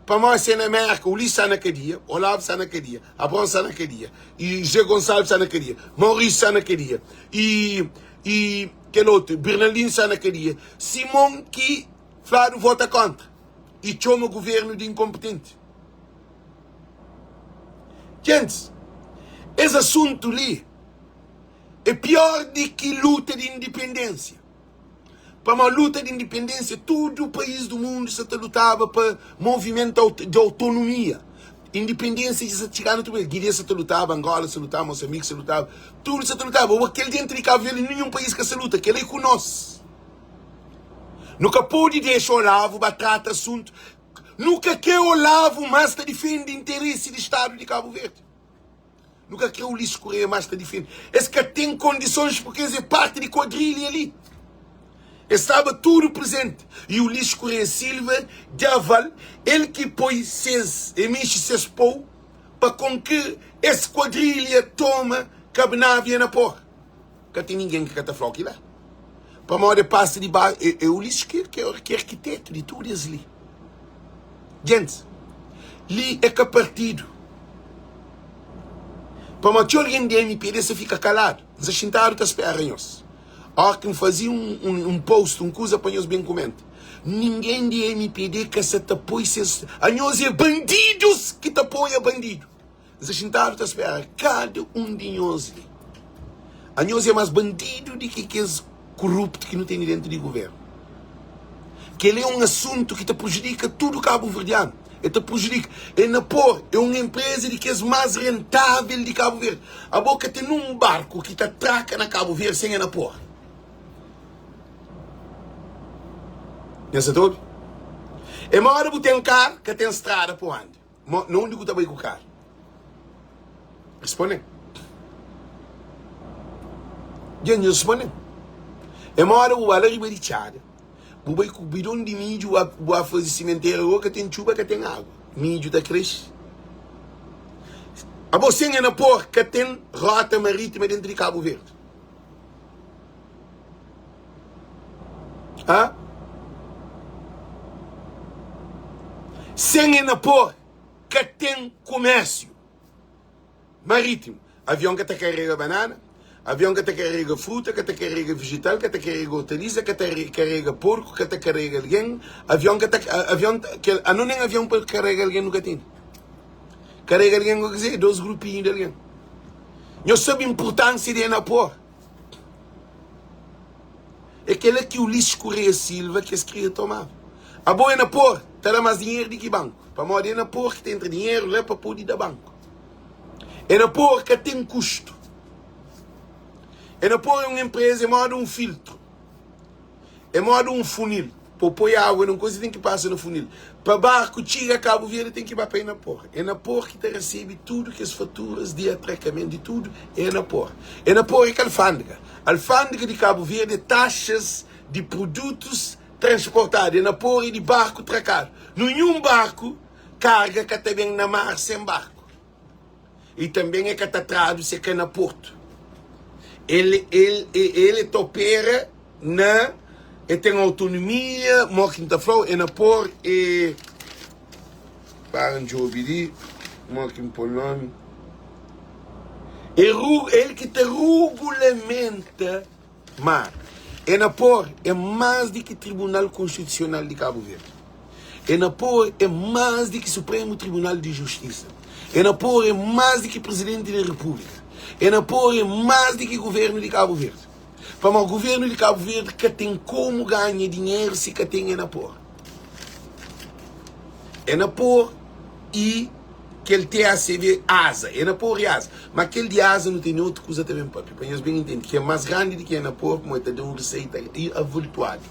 Para nós, é na América, o Ulisses está na cadeia, Olavo está na cadeia, Abrão está na cadeia, e José Gonçalves está na cadeia, Maurício está na cadeia, e aquele outro, Bernardino está na cadeia. Simão que Flávio vota contra e chama o governo de incompetente. Gente, esse assunto ali é pior do que luta de independência. Para uma luta de independência, todo o país do mundo se lutava para movimento de autonomia. Independência se chegar no país. Guiné se lutava, Angola se lutava, Moçambique se lutava, tudo se lutava. Aquele dentro de Cabo Verde, nenhum país que se luta, aquele é com nós. Nunca pode deixar o Olavo para tratar assunto. Nunca que o Olavo mais te defende o interesse do Estado de Cabo Verde. Nunca que o Ulisses Correia mais te defende. Esse que tem condições porque é parte de quadrilha ali. Estava tudo presente. E o Ulisses Correia Silva, de aval, ele que põe emiche seus pão para com que essa quadrilha toma Cabnave na porra. Que tem ninguém que cata floque lá. Para uma hora passa de baixo. É o Ulisses que é arquiteto de tudo isso ali. Gente, ali é que partido. Para uma alguém de MPD você fica calado. Você sentado está esperando. A hora que me fazia um post, coisa para nós bem comentar. Ninguém de MPD que se te apoia. A nós é bandidos que te apoia bandido. Você sentado está esperando. Cada um de nós. A nós é mais bandido do que é corrupto que não tem dentro do governo. Que ele é um assunto que te prejudica tudo o Cabo Verdeano. Ele te prejudica. É uma empresa que é mais rentável de Cabo Verde. A boca tem um barco que te atraca na Cabo Verde sem Enapor. Nessa tudo? É uma hora que tem um carro que tem estrada para onde? Não onde você vai com o carro. Responde. Gente, responde. É uma hora que o Alarri vai de chada. O vai com o bidão de mídio a fazer cemitério que tem chuva que tem água. Mídio da cresce. A você é na porra que tem rota marítima dentro de Cabo Verde. Ah? Sem é na porra que tem comércio marítimo. Avião que te carrega banana. Avião que te carrega fruta, que te carrega vegetal, que te carrega hortaliça, que te carrega porco, que te carrega alguém. Avião que não é avião para carregar alguém nunca tem. Carrega alguém, quer dizer, 2 grupinhos de alguém. Eu sei a importância de Enapor. É aquele que o Ulisses Correia Silva que queria tomar. A boa Enapor, terá mais dinheiro do que banco. Para modo Enapor que tem dinheiro lá para poder dar banco. Enapor que tem custo. Enapor é uma empresa, é modo um filtro. É modo um funil. Para pôr água numa coisa tem que passar no funil. Para barco, chega a Cabo Verde, tem que ir para Enapor. Enapor que te recebe tudo que as faturas de atracamento de tudo é Enapor. Enapor é que alfândega. Alfândega de Cabo Verde é taxas de produtos transportados. Enapor é de barco tracado. Nenhum barco carga que está bem na mar sem barco. E também é que está traduz aqui na porto. Ele opera na. Ele tem autonomia, Moquinta Flow, e na por e. Para de ouvir, Moquinta por nome. Ele que te regulamenta, mas. E na por é mais do que Tribunal Constitucional de Cabo Verde. E na por é mais do que Supremo Tribunal de Justiça. E na por é mais do que Presidente da República. Enapor é mais do que o governo de Cabo Verde. Para o governo de Cabo Verde que tem como ganhar dinheiro se que tem Enapor. Enapor e que ele tem a CV asa. Enapor e asa. Mas aquele de asa não tem outra coisa também para vocês bem entender. Que é mais grande do que Enapor, como está dando receita e avultuado.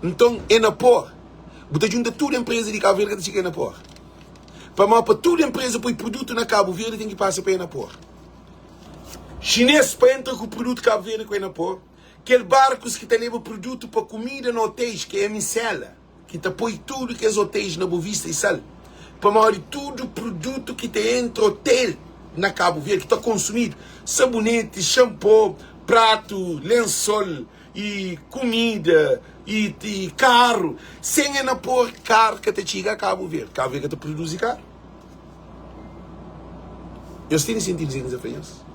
Então, Enapor, você junta toda a empresa de Cabo Verde que tem Enapor. Para toda a empresa põe produto na Cabo Verde tem que passar para Enapor. Chinês para entrar com o produto Cabo Verde com Enapor. Aquele barcos que te leva produto para comida no hotéis, que é a micela, que te põe tudo que é os hotéis na Boa Vista e Sal. Para maior tudo produto que te entra hotel na Cabo Verde, que está consumido. Sabonete, shampoo, prato, lençol, e comida, e carro. Sem Enapor, carro que te chega a Cabo Verde. Cabo Verde que te produz carro. Eu tenho sentido dizer isso.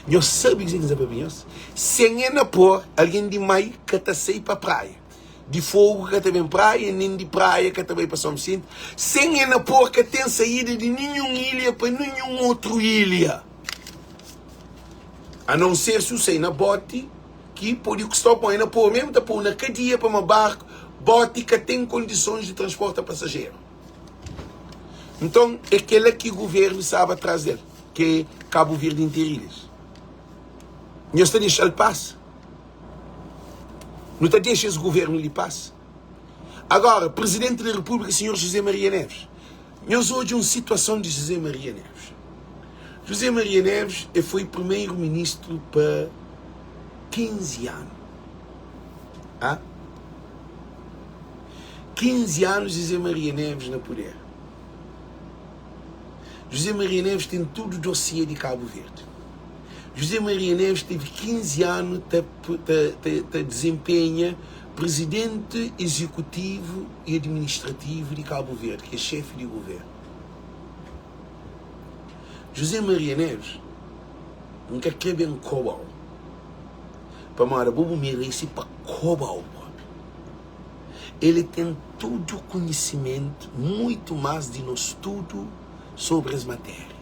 Eu sei que você sabe. Sem Enapor, alguém de maio que está sair para a praia. De fogo que está bem praia, nem de praia que está bem para São Vicente. Sem Enapor que tem saída de nenhuma ilha para nenhuma outra ilha. A não ser se você na bote, que pode custar para Enapor, mesmo está pôr na cadeia para um barco, bote que tem condições de transporte a passageiro. Então, é aquele que o governo sabe atrás dele, que é Cabo Verde Interilhas. Não está deixando ele passar. Não está deixando esse governo lhe passar. Agora, Presidente da República, Sr. José Maria Neves. Nós hoje uma situação de José Maria Neves. José Maria Neves foi primeiro-ministro por 15 anos. 15 anos José Maria Neves no poder. José Maria Neves tem todo o dossiê de Cabo Verde. José Maria Neves teve 15 anos de desempenha presidente executivo e administrativo de Cabo Verde, que é chefe de governo. José Maria Neves nunca quer bem cobal. Para mara, bobo merece para cobal. Ele tem todo o conhecimento, muito mais de nós tudo sobre as matérias.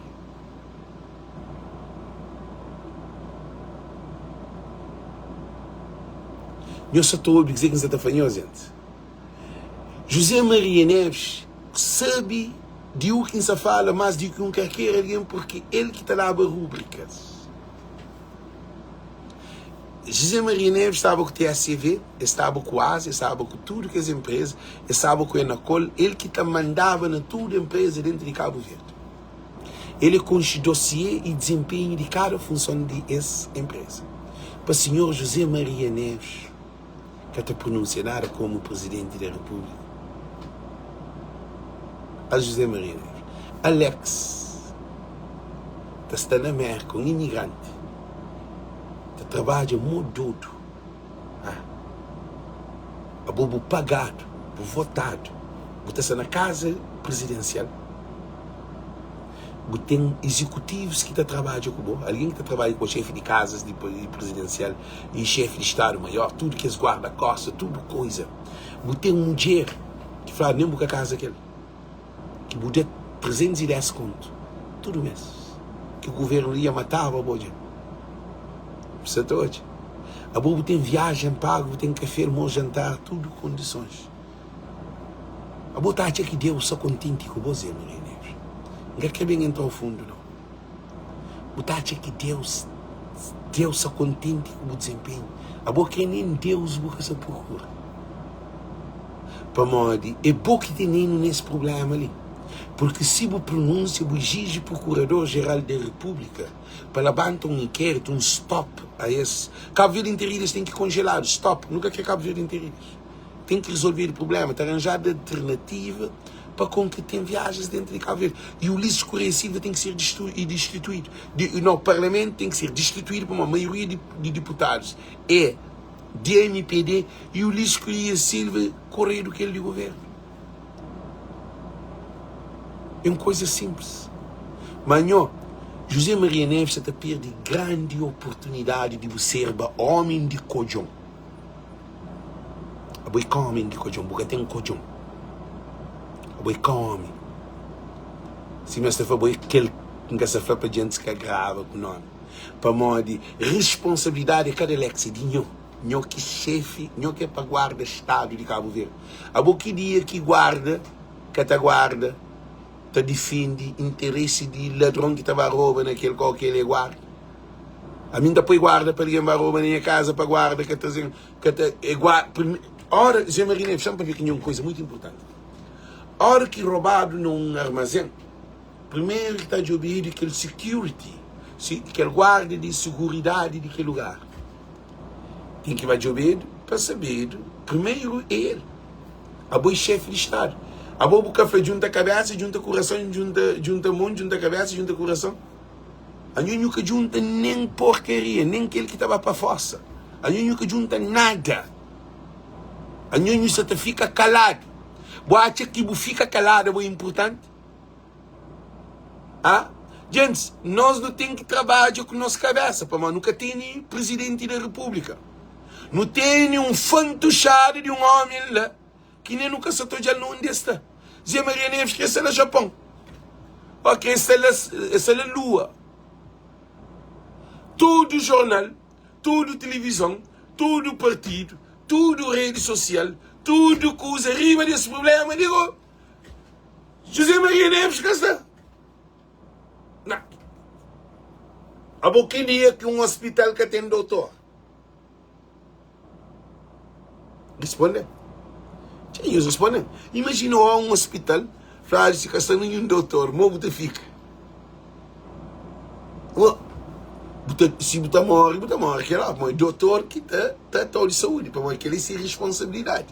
Eu só estou a dizer que você está falando, gente. José Maria Neves sabe de o que se fala mais do que um quer alguém, porque ele que está lá a rubricas. José Maria Neves estava com o TSV, estava com o ASA, estava com tudo que as empresas, estava com o Enacol, ele que mandava na toda a empresa dentro de Cabo Verde. Ele conhece dossiê e desempenho de cada função de essa empresa. Para o senhor José Maria Neves, que está pronunciado como Presidente da República, a José Maria Neves, Alex, está na América, um imigrante, trabalha muito duro, a bobo pagado, votado, está na casa presidencial, tem executivos que trabalham com alguém que trabalha com o chefe de casas de presidencial e chefe de Estado Maior, tudo que eles guardam a costa, tudo coisa. Tem uma mulher que fala nem boca casa aquele, que botou 310 conto, tudo mesmo, que o governo ia matar a bobo. Você está hoje? A bobo tem viagem pago, tem café, bom jantar, tudo condições. A bobo está que Deus só contente com você, Maria Neves. Não quer bem entrar ao fundo, não. A bobo está que Deus só contente com o desempenho. A bobo quer nem Deus busca essa procura. Para modo, é bom que tem nem nesse problema ali. Porque se o pronúncia, o exige Procurador-Geral da República para levantar um inquérito, um stop a esse. Cabo Verde Interilhas tem que congelar, stop. Nunca quer Cabo Verde Interilhas. Tem que resolver o problema, tem arranjar alternativa para com que tem viagens dentro de Cabo Verde. E o lixo corresivo tem que ser destituído. O Parlamento tem que ser destituído por uma maioria de deputados. É DMPD e o lixo corresivo correr do que ele de governo. É uma coisa simples. Mas, José Maria Neves está perdendo grande oportunidade de ser homem de cojão. A boi homem de cojão, porque tem cojão. A boi homem. Se nós estamos a aquele que se fala para gente que grava com o nome. Para modo responsabilidade de cada eleição de nho que chefe, nho que é para guarda Estado de Cabo Verde. A boi que dia que guarda, que te guarda, defende interesse de ladrão que estava a roubar naquele qual que ele guarda. A mim depois guarda para alguém vai roubar na minha casa para guarda que está dizendo que guarda. Ora, Zé Maria Neves, para ver que é uma coisa muito importante. Ora que roubado num armazém, primeiro que está de ouvir aquele security, aquele guarda de segurança de aquele lugar. Tem que vai de ouvir para saber, primeiro ele, a boi chefe de Estado. A bobo café junta a cabeça, junta coração, junta mão, junta a cabeça, junta coração. A gente nunca junta nem porcaria, nem aquele que estava para força. A gente nunca junta nada. A gente só fica calado. Você acha que você fica calado é importante? Gente, nós não temos que trabalhar com nossa cabeça, mas nunca tem presidente da República. Não tem um fantochado de um homem lá. Que nem nunca se já não está. Zé Maria Neves que é no Japão. Ok, essa é a Lua. Todo jornal, toda televisão, todo partido, tudo rede social, tudo coisa arriba desse problema. Digo, José Maria Neves que está. Não. Há pouquinho dia que um hospital que tem doutor. Responde. E eles respondem. Imagina há um hospital, fala se está nenhum doutor, como você fica? Se você morre, que lá, mas o doutor que está todo de saúde, para que ele se responsabilidade.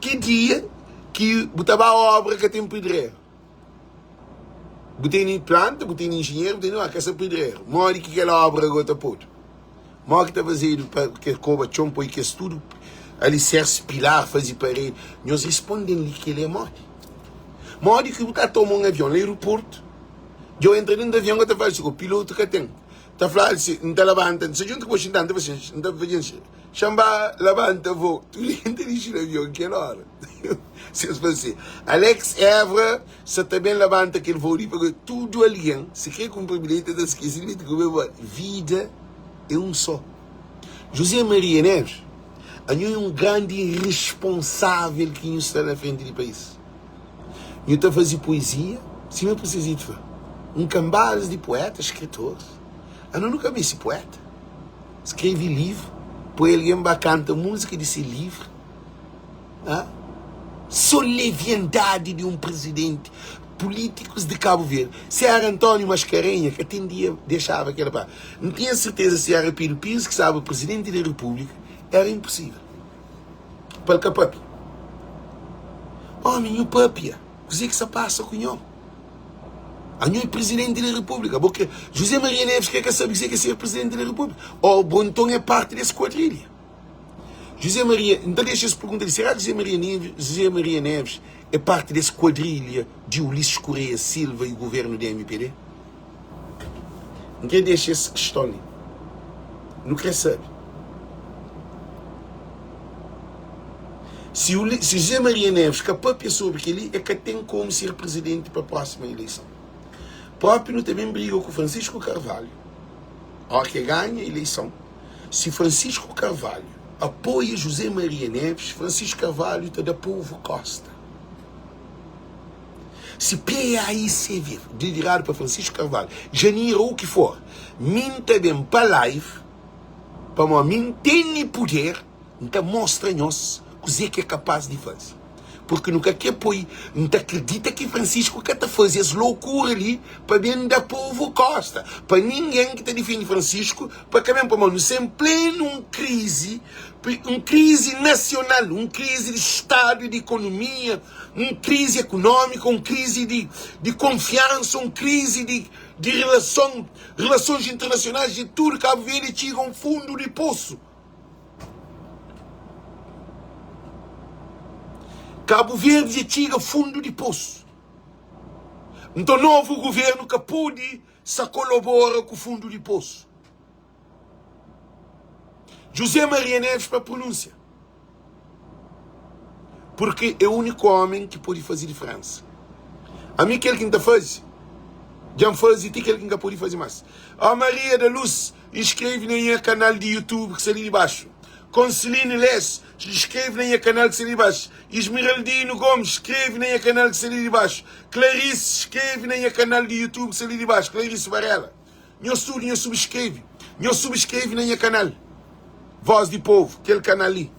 Que dia que você vai a obra que tem pedreiro? Você tem planta, você tem engenheiro, você tem uma casa pedreiro. Morre que aquela obra agora pode. Morre que está fazendo que cobra chompo e que estudo, alicerce, pilar, fazer parede. Nós respondemos que ele é morte. Morre que você toma um avião no aeroporto. Eu entro dentro do avião que está fazendo o piloto que tem. Está falando assim, não está levantando. Se junto com o chintante, você não está fazendo. Chamba, levanta, vou. Tu entra no avião, que hora? Se você Alex Evra, se também levanta aquele voo, porque tudo ali, se quer cumprir bilhete, está esquecido de comer. Vida é um só. José Maria Neves é um grande irresponsável que está na frente do país. Eu estou a fazer poesia, se não precisa de fazer. Um cambales de poetas, escritores. Eu nunca vi esse poeta. Escreve livro, põe alguém para cantar música desse livro. Soleviandade de um presidente. Políticos de Cabo Verde. Se era Antônio Mascarenhas, que atendia, deixava aquela pá. Não tinha certeza se era Pedro Pires, que sabe, o presidente da República. Era impossível. Para o papi. Homem, o papi. O que se passa com o é presidente da República. Porque José Maria Neves quer saber que é ser presidente da República. Ou o Bonton é parte dessa quadrilha. José Maria, então deixa-se perguntar, será que José Maria Neves é parte dessa quadrilha de Ulisses Correia Silva e o governo da MPD? Ninguém deixa essa questão ali. Não quer saber. Se José Maria Neves capaz sobre que ele é que tem como ser presidente para a próxima eleição. O próprio também brigou com Francisco Carvalho. A hora que ganha a eleição. Se Francisco Carvalho apoia José Maria Neves, Francisco Carvalho está da Povo Costa. Se PAICV, liderado para Francisco Carvalho, janeiro ou o que for, minta bem para live, para mim tem poder, então mostra-nos o que é capaz de fazer. Porque nunca quer apoio, não acredita que Francisco quer fazer essa loucura ali para bem da Povo Costa. Para ninguém que está defendendo Francisco, para que mesmo para nós em pleno crise nacional, uma crise de Estado e de economia, uma crise econômica, uma crise de confiança, uma crise de relações internacionais, de tudo. Cabo Verde tinha um fundo de poço. Cabo Verde tinha fundo de poço. Então, novo governo que pode se colaborar com o fundo de poço. José Maria Neves para a pronúncia. Porque é o único homem que pode fazer diferença. A mim, aquele que não faz, já faz e tem aquele que não pode fazer mais. A Maria da Luz, inscreve no meu canal de YouTube que está ali debaixo. Conceline Les, escreve no meu canal que está ali debaixo. Esmeraldino Gomes, escreve no meu canal que está ali debaixo. Clarice, escreve no meu canal de YouTube que está ali debaixo. Clarice Varela. Meu estudo, meu subscreve. Meu subscreve no meu canal. Voz de Povo, aquele canal ali.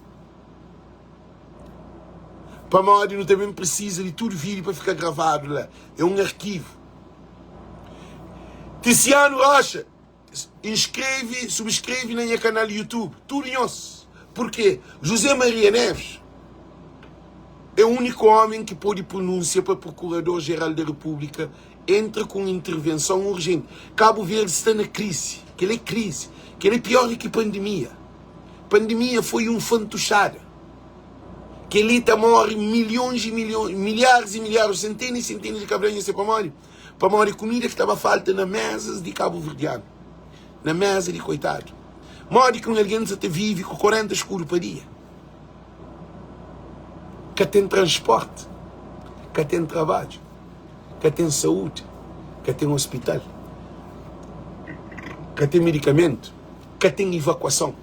Para a Mori não também precisa de tudo vídeo para ficar gravado lá. É um arquivo. Tiziano Rocha, inscreve, subscreve no meu canal de YouTube. Tudo nosso. Porque José Maria Neves é o único homem que pode pronunciar para o Procurador-Geral da República, entra com intervenção urgente. Cabo Verde está na crise, que ele é crise, que ele é pior que pandemia. Pandemia foi um fantochada. Que ele está morre milhões e milhões, milhares e milhares, centenas e centenas de cabrinhas para morrer comida que estava falta nas mesas de Cabo Verdeano. Na mesa de coitado. Morre com alguém que até vive com 40 escuros por dia. Que tem transporte, que tem trabalho, que tem saúde, que tem hospital, que tem medicamento, que tem evacuação.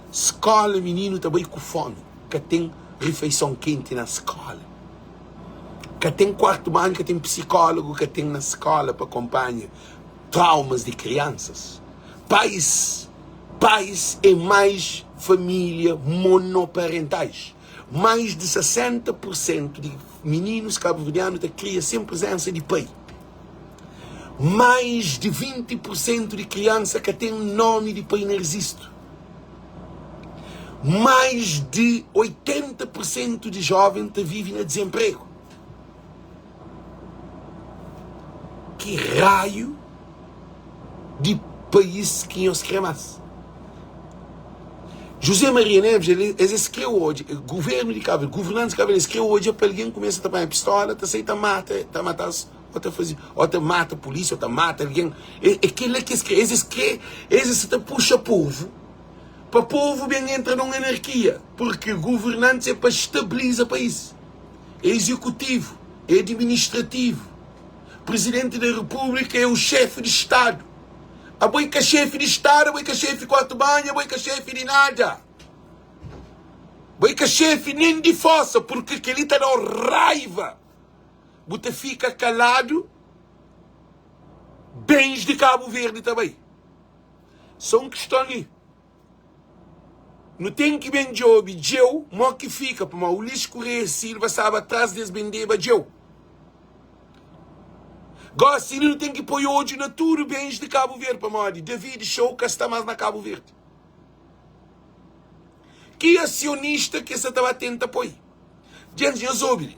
Escola, menino, também com fome, que tem refeição quente na escola, que tem quarto banho, que tem psicólogo, que tem na escola para acompanhar traumas de crianças. Pais é mais famílias monoparentais. Mais de 60% de meninos cabo-verdianos criam sem presença de pai. Mais de 20% de crianças que têm nome de pai não existe. Mais de 80% de jovens que vivem no desemprego. Que raio de país que nós queremos? José Maria Neves, ele escreveu hoje, governo de Cabo Verde, governantes de Cabo Verde, escreveu hoje para alguém começa a tapar a pistola, aceita mata, ou mata a polícia, ou mata alguém. Aquilo que escreve, eles puxa o povo, para o povo bem entra numa anarquia, porque governantes é para estabilizar o país. É executivo, é administrativo. O presidente da República é o chefe de Estado. A boica chefe de Estado, a boica chefe de quarto banho, a boica chefe de nada. Boica chefe nem de força, porque ele está na raiva. Você fica calado, bens de Cabo Verde também. São questão ali. Não tem que bem job, eu, mo que fica, para o Ulisses Correia Silva sabe atrás desse bendeba, eu. Gosta, ele não tem que pôr hoje na tudo bens de Cabo Verde, para morrer. David Show que está mais na Cabo Verde. Que acionista que você estava atento a apoio? Gente, eu soube.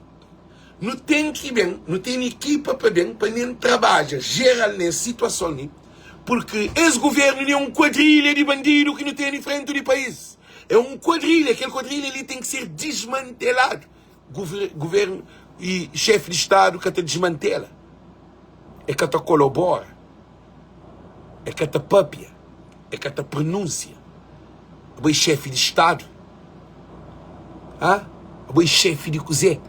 Não tem que bem, não tem equipa para bem, para nem trabalhar geral nessa situação ali, porque esse governo é um quadrilha de bandido que não tem em frente do país. É um quadrilha, aquele quadrilha ali tem que ser desmantelado. Governo e chefe de Estado que te desmantela. É que te colabora, é que te papia, é que te pronuncia. É chefe de Estado, é chefe de cozinha.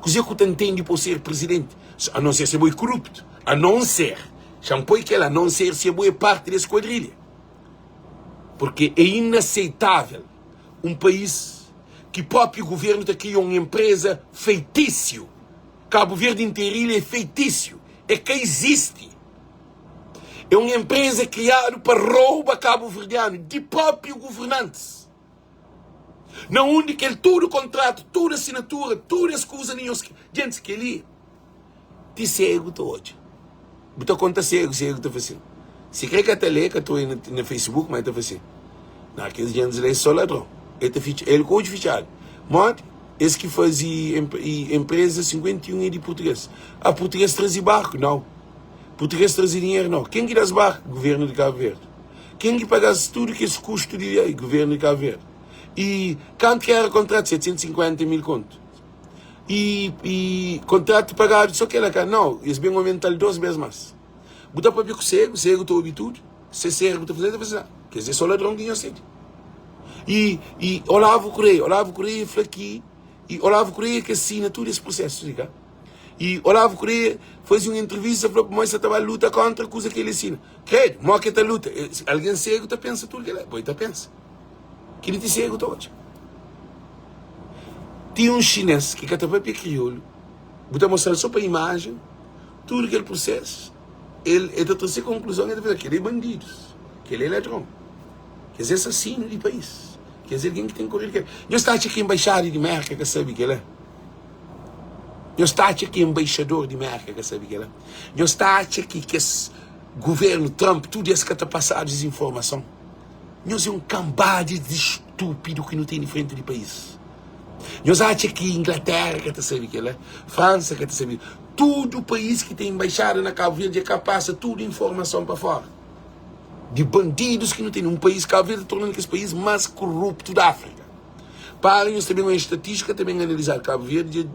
Cozinha que te entende por ser presidente, a não ser se é corrupto, a não ser, champoi que ela, a não ser se é parte desse quadrilha. Porque é inaceitável um país que o próprio governo cria uma empresa feitiço. Cabo Verde inteiro é feitiço. É que existe. É uma empresa criada para roubar cabo-verdiano de próprio governantes. Não onde que ele todo contrato, toda assinatura, todas as coisas. Gente, que ali te cego hoje. Botou conta cego está fazendo. Se quer que até lê, que estou no Facebook, mas está fazendo. Naqueles dias ele é só ladrão. Ele code fichado. Mas esse que fazia empresa 51 de português. A português trazia barco? Não. Português trazia dinheiro? Não. Quem que dá barco? Governo de Cabo Verde. Quem que pagasse tudo que esse custo de aí? Governo de Cabo Verde. E quanto que era o contrato? 750 mil conto. E contrato pagado, só que ela quer. Não, eles bem aumentam 2 vezes mais. Botar para o cego está ouvindo tudo. Se cego está fazendo. Quer dizer, só ladrão ganha cedo. E Olavo Correia foi aqui. E Olavo Correia que assina todo esse processo, liga? E Olavo Correia faz uma entrevista para o você estava a luta contra a coisa que ele assina. Credo, mas que está luta. Alguém cego está pensa tudo que ele é. Pois está pensa. Que ele te cego hoje. Tinha um chinês que está para crioulo. Vou mostrar só para a imagem tudo aquele processo. Ele está trazer conclusão que ele é bandido, que ele é ladrão, que ele é assassino de país. Quer dizer, alguém que tem que correr. Eu estou aqui embaixador de América, que sabe que ele é. Eu estou aqui embaixador de América, que sabe que ele é. Eu estou aqui que esse governo Trump, tudo isso que está passando desinformação. Nós é um cambade de estúpido que não tem em frente do país. Nós achamos que Inglaterra, que sabe que ele é. França, que sabe. Todo o país que tem embaixada na Cabo Verde é capaz de tudo informação para fora. De bandidos que não tem. Um país, Cabo Verde, tornando esse país mais corrupto da África. Para nós também uma estatística, também analisar Cabo Verde,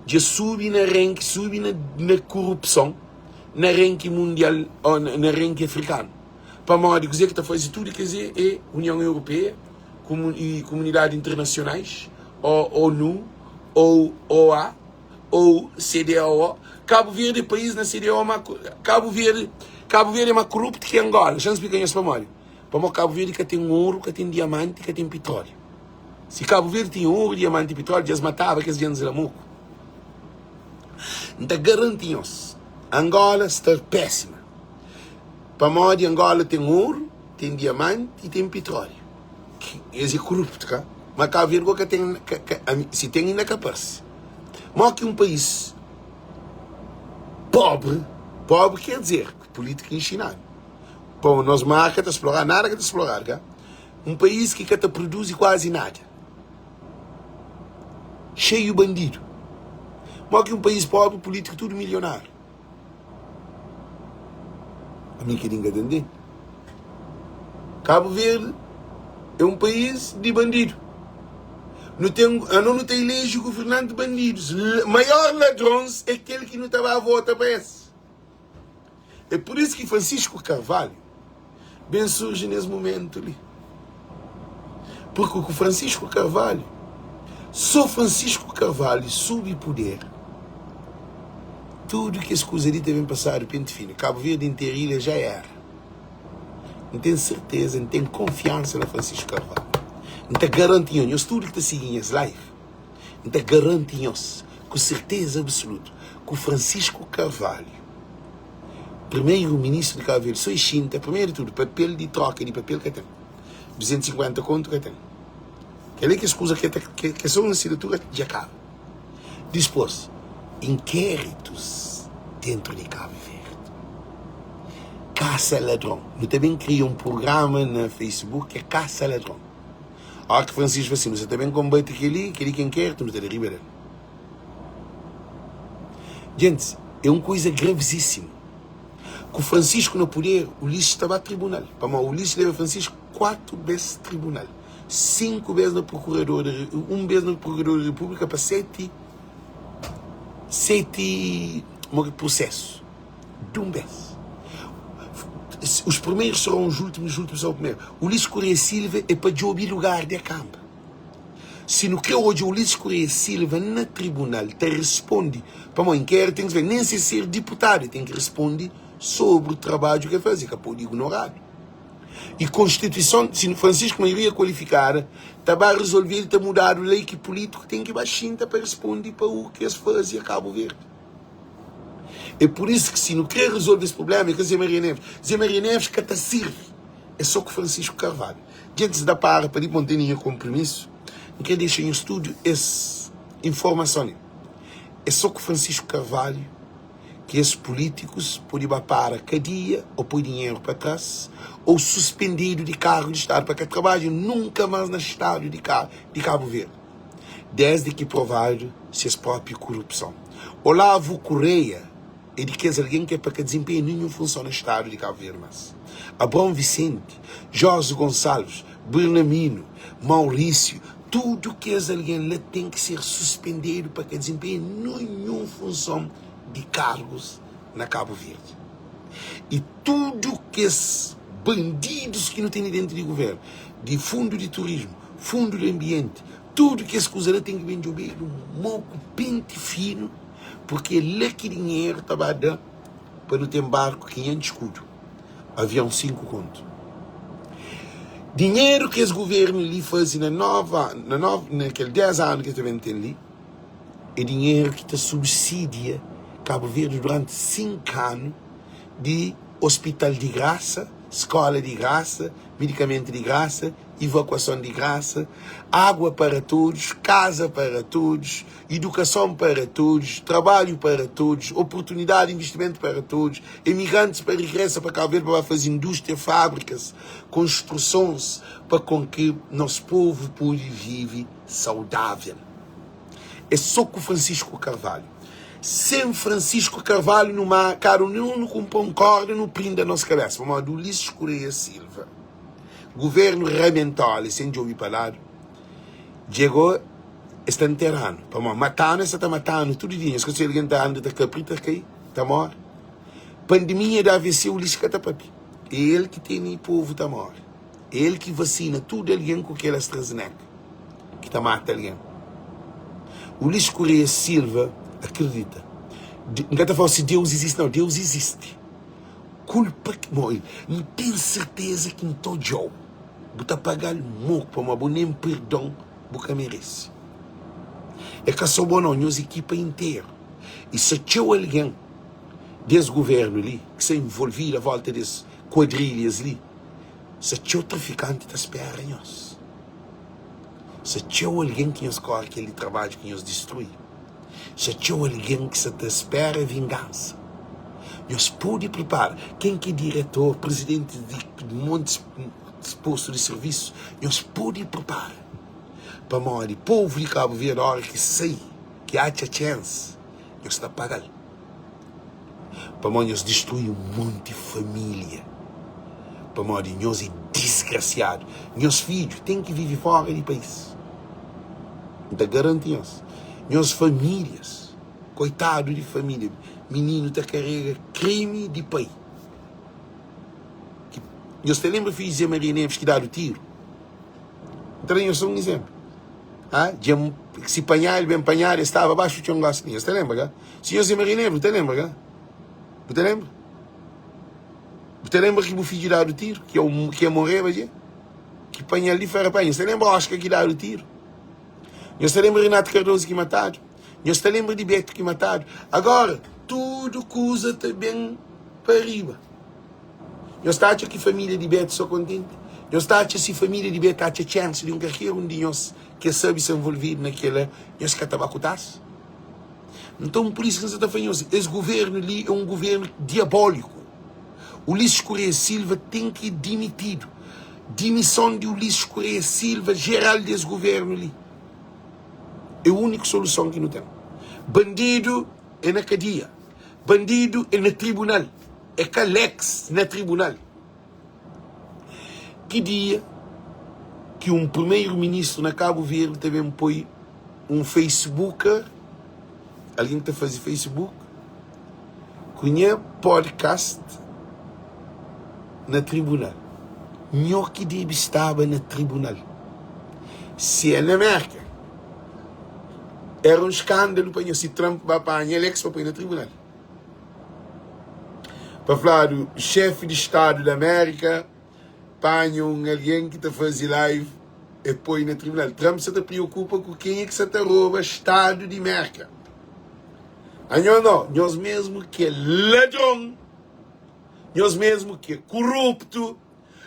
de subir na ranking, subir na corrupção, na ranking mundial, ou na ranking africano. Para modo dizer que está fazendo tudo, quer dizer, é União Europeia, e comunidades internacionais, ou ONU, ou OA, ou CDAO. Cabo Verde é país na CDAO, Cabo Verde é mais corrupto que Angola. Já não explica isso para Mário. Para Cabo Verde que tem ouro, que tem diamante, que tem petróleo. Se Cabo Verde tem ouro, diamante e petróleo, já matava aqueles dias de Lamuco. Então garantimos, Angola está péssima. Para Mário, Angola tem ouro, tem diamante e tem petróleo. é corrupto, cá. Mas cá ver que tem, se tem ainda capaz. Mas que um país pobre quer dizer, política ensinada. Pô, nós marca de explorar, nada que de explorar, cá. Um país que te produz quase nada. Cheio de bandido. Mas que um país pobre, político, tudo milionário. A mim que ninguém entende. Cabo Verde é um país de bandido. Não tem lei de governante de bandidos. Maior ladrões é aquele que não estava a votar para esse. É por isso que Francisco Carvalho bem surge nesse momento ali. Porque o Francisco Carvalho, só Francisco Carvalho sob poder, tudo que as coisas ali devem passar o pente fino. Cabo Verde inteira ilha já era. Não tenho certeza, não tenho confiança na Francisco Carvalho. Não te garantimos, tudo que te seguem as live, não te garantimos, com certeza absoluta, que o Francisco Carvalho, primeiro-ministro de Cabo Verde, só extinta, primeiro de tudo, papel de troca de papel que tem. 250 conto que tem. Quer dizer que as coisas que são na assinatura de acaba. Depois, inquéritos dentro de Cabo Verde. Caça ladrão. Eu também criei um programa na Facebook que é Caça ladrão. Ah, que Francisco assim, você também combate aquele que inquérito, não está de Ribeirão. Gente, é uma coisa gravíssima. Com o Francisco no poder, o Ulisses estava a tribunal. O Ulisses leva Francisco 4 vezes tribunal. 5 vezes na Procuradora, 1 vez na Procuradora da República para 7 processos. De 1 vez. Os primeiros serão os últimos serão os primeiros. O Ulisses Correia Silva é para jogar lugar da Câmara. Se no que hoje o Ulisses Correia Silva na tribunal te responde para um inquérito, tem que ver, nem se ser deputado, tem que responder sobre o trabalho que faz, que pode ignorar. E Constituição, se Francisco maioria qualificada, está a resolver, está a mudar a lei que político tem que baixar para responder para o que se faz e Cabo Verde. É por isso que se não quer resolver esse problema, é que Zé Maria Neves que te serve. É só que Francisco Carvalho. Gente, se dá para ir para nenhum compromisso, não quer deixar em estúdio essa informação. É só que Francisco Carvalho, que esses políticos podem ir para a cadeia, ou pôr dinheiro para trás, ou suspendido de cargo de Estado, para que trabalhem nunca mais no Estado de Cabo Verde. Desde que provado sua própria corrupção. Olavo Correia, é de que alguém que é para que desempenhe nenhuma função no Estado de Cabo Verde. Abrão Vicente, Jorge Gonçalves, Bernamino, Maurício, tudo que é alguém lá tem que ser suspendido para que desempenhe nenhuma função de cargos na Cabo Verde. E tudo que esses bandidos que não têm dentro do governo, de fundo de turismo, fundo do ambiente, tudo que essas coisas lá tem que vir de um moco pente fino, porque lá que dinheiro estava a dar para não ter barco 500 escudos, avião 5 conto. Dinheiro que esse governo lhe faz naqueles 10 anos que também tem ali, é dinheiro que te subsidia Cabo Verde durante 5 anos de hospital de graça, escola de graça, medicamento de graça, evacuação de graça, água para todos, casa para todos, educação para todos, trabalho para todos, oportunidade de investimento para todos, imigrantes para regresso para Cabo Verde para fazer indústria, fábricas, construções, para com que nosso povo pode viver saudável. É só com Francisco Carvalho. Sem Francisco Carvalho, numa cara, não concorda, não prende a nossa cabeça. Vamos do Ulisses Correia Silva. Governo remental, sem de ouvir falar, chegou, está enterrando. Vamos matando, está matando, tudo dia. Se alguém está andando, está caprita, está morto. Pandemia da AVC, o Ulisses está papi. É ele que tem o povo, está morto. É ele que vacina tudo alguém com aquela AstraZeneca, que está mata alguém. Ulisses Correia Silva acredita. Não está falando se Deus existe, não. Deus existe. Culpa que morre. Não tem certeza que não estou eu. Vou pagar muito para uma boa nem perdão porque merece. É que só bom não, nossa equipa inteira. E se tinha alguém desse governo ali, que se envolvia à volta das quadrilhas ali, se tinha o traficante está esperando nós. Se tinha alguém que nos corre aquele trabalho que nos destrui, se tinha alguém que se te espera vingança, nós pode preparar. Quem que é diretor, presidente de montes postos de serviço, nós pode preparar. Para morrer o povo de Cabo Verde, a hora que sei que há chance, nós está pagando. Para morrer, nós destruir um monte de família. Para morrer, nós é desgraciado. Meus filhos têm que viver fora do país. Então, garantimos. Minhas famílias, coitado de família, menino da carrega crime de pai. Nós te lembra, filho de Maria Neves, que dá o tiro? Então, eu sou um exemplo. Se apanhar, bem apanhar, estava abaixo de um laço. Você lembra? Se José Maria Neves, você lembra? Você lembra? Você lembra que o filho dá o tiro? Que ia morrer, que apanha ali fora apanha. Você lembra Oscar que dá o tiro? Você lembra Renato Cardoso que mataram? Você lembra de Beto que mataram? Agora, tudo coisa também para arriba. Nós está que a família de Beto só contente. Nós está que se a família de Beto tem chance de um carreiro um dia que sabe se envolver naquela, nós que estava a cotar-se. Então, por isso que você está falando, esse governo ali é um governo diabólico. Ulisses Correia Silva tem que ir demitido. Dimissão de Ulisses Correia Silva, geral desse governo ali. É a única solução que não tem. Bandido é na cadeia. Bandido é no tribunal. É calex na tribunal. Que dia que um primeiro-ministro na Cabo Verde também põe um Facebooker, alguém que está fazendo Facebook, conhece podcast na tribunal. Não que deve estava na tribunal. Se é na América, era um escândalo para se Trump vai apanhar ele para pôr no tribunal. Para falar do chefe de Estado da América, apanha alguém que está fazendo live e põe no tribunal. Trump se preocupa com quem é que se rouba Estado de América. Não, nós mesmo que é ladrão, nós mesmo que é corrupto,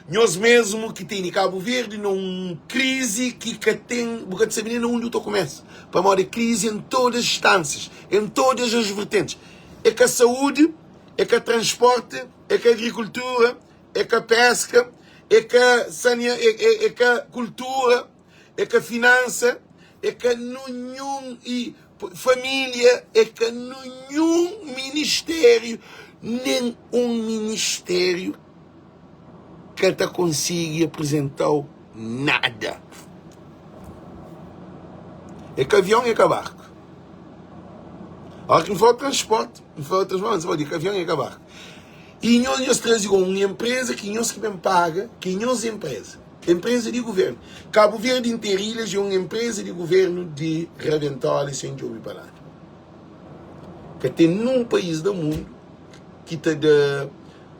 nós mesmo que tem em Cabo Verde numa crise que tem, porque você vê onde eu começo, para uma crise em todas as instâncias, em todas as vertentes. É que a saúde, é que a transporte, é que a agricultura, é que a pesca, é que a cultura, é que a finança, é que nenhum e família, é que nenhum ministério, nem um ministério que até consiga apresentar nada. É que avião e é que barco. Agora que não for transporte, não for transporte, você pode dizer que avião e que barco. E nós trazemos uma empresa que nós que bem paga, que nós empresa de governo. Cabo Verde Interilhas é uma empresa de governo de Redentor e sem ouvir palavra. Que tem num país do mundo que está de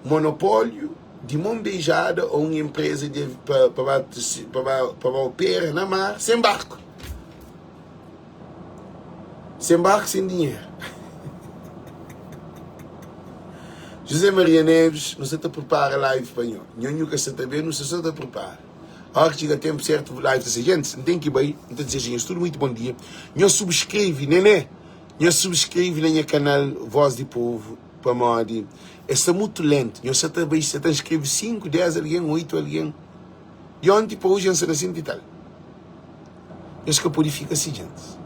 monopólio de mão beijada ou uma empresa para operar na mar sem barco. Sem barco, sem dinheiro. José Maria Neves, não se te prepara live espanhol. Não que se te vê, não se te prepara. A hora que chega tempo certo, live dessa gente, não tem que ir bem, não tem que dizer, gente, tudo muito bom dia. Não subscreve, né? Não subscreve no canal Voz do Povo, para modo. Está muito lento. Não se te inscreve 5, 10 alguém, 8 alguém. De ontem para hoje, não se e tal. Não se purifica assim, gente.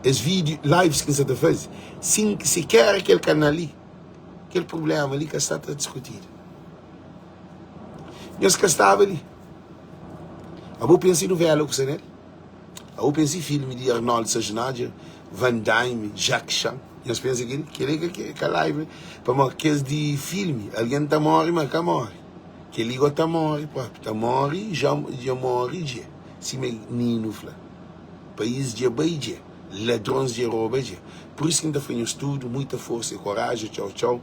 Os vídeos, lives que você está fazendo, se quer aquele canal ali, aquele problema ali que está a discutir. Nós que estava ali. Eu pensei no velho que você eu pensei em filme de Arnold Schwarzenegger, Van Damme, Jacques Chan. Nós pensamos que a live, para que de filme, alguém está morre, mas está morre. Que liga está morre, está morre, já morre, já. Se menino fala. País de Bahia. Ladrões de roupa. Por isso que ainda foi um estudo, muita força e coragem. Tchau, tchau.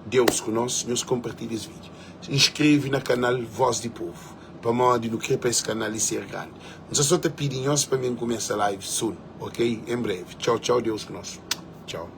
Deus conosco, nos compartilha esse vídeo. Inscreve no canal Voz do Povo. Para modo no que para esse canal e ser grande. Não só te pedimos para mim começar a live soon, ok? Em breve. Tchau, tchau. Deus conosco. Tchau.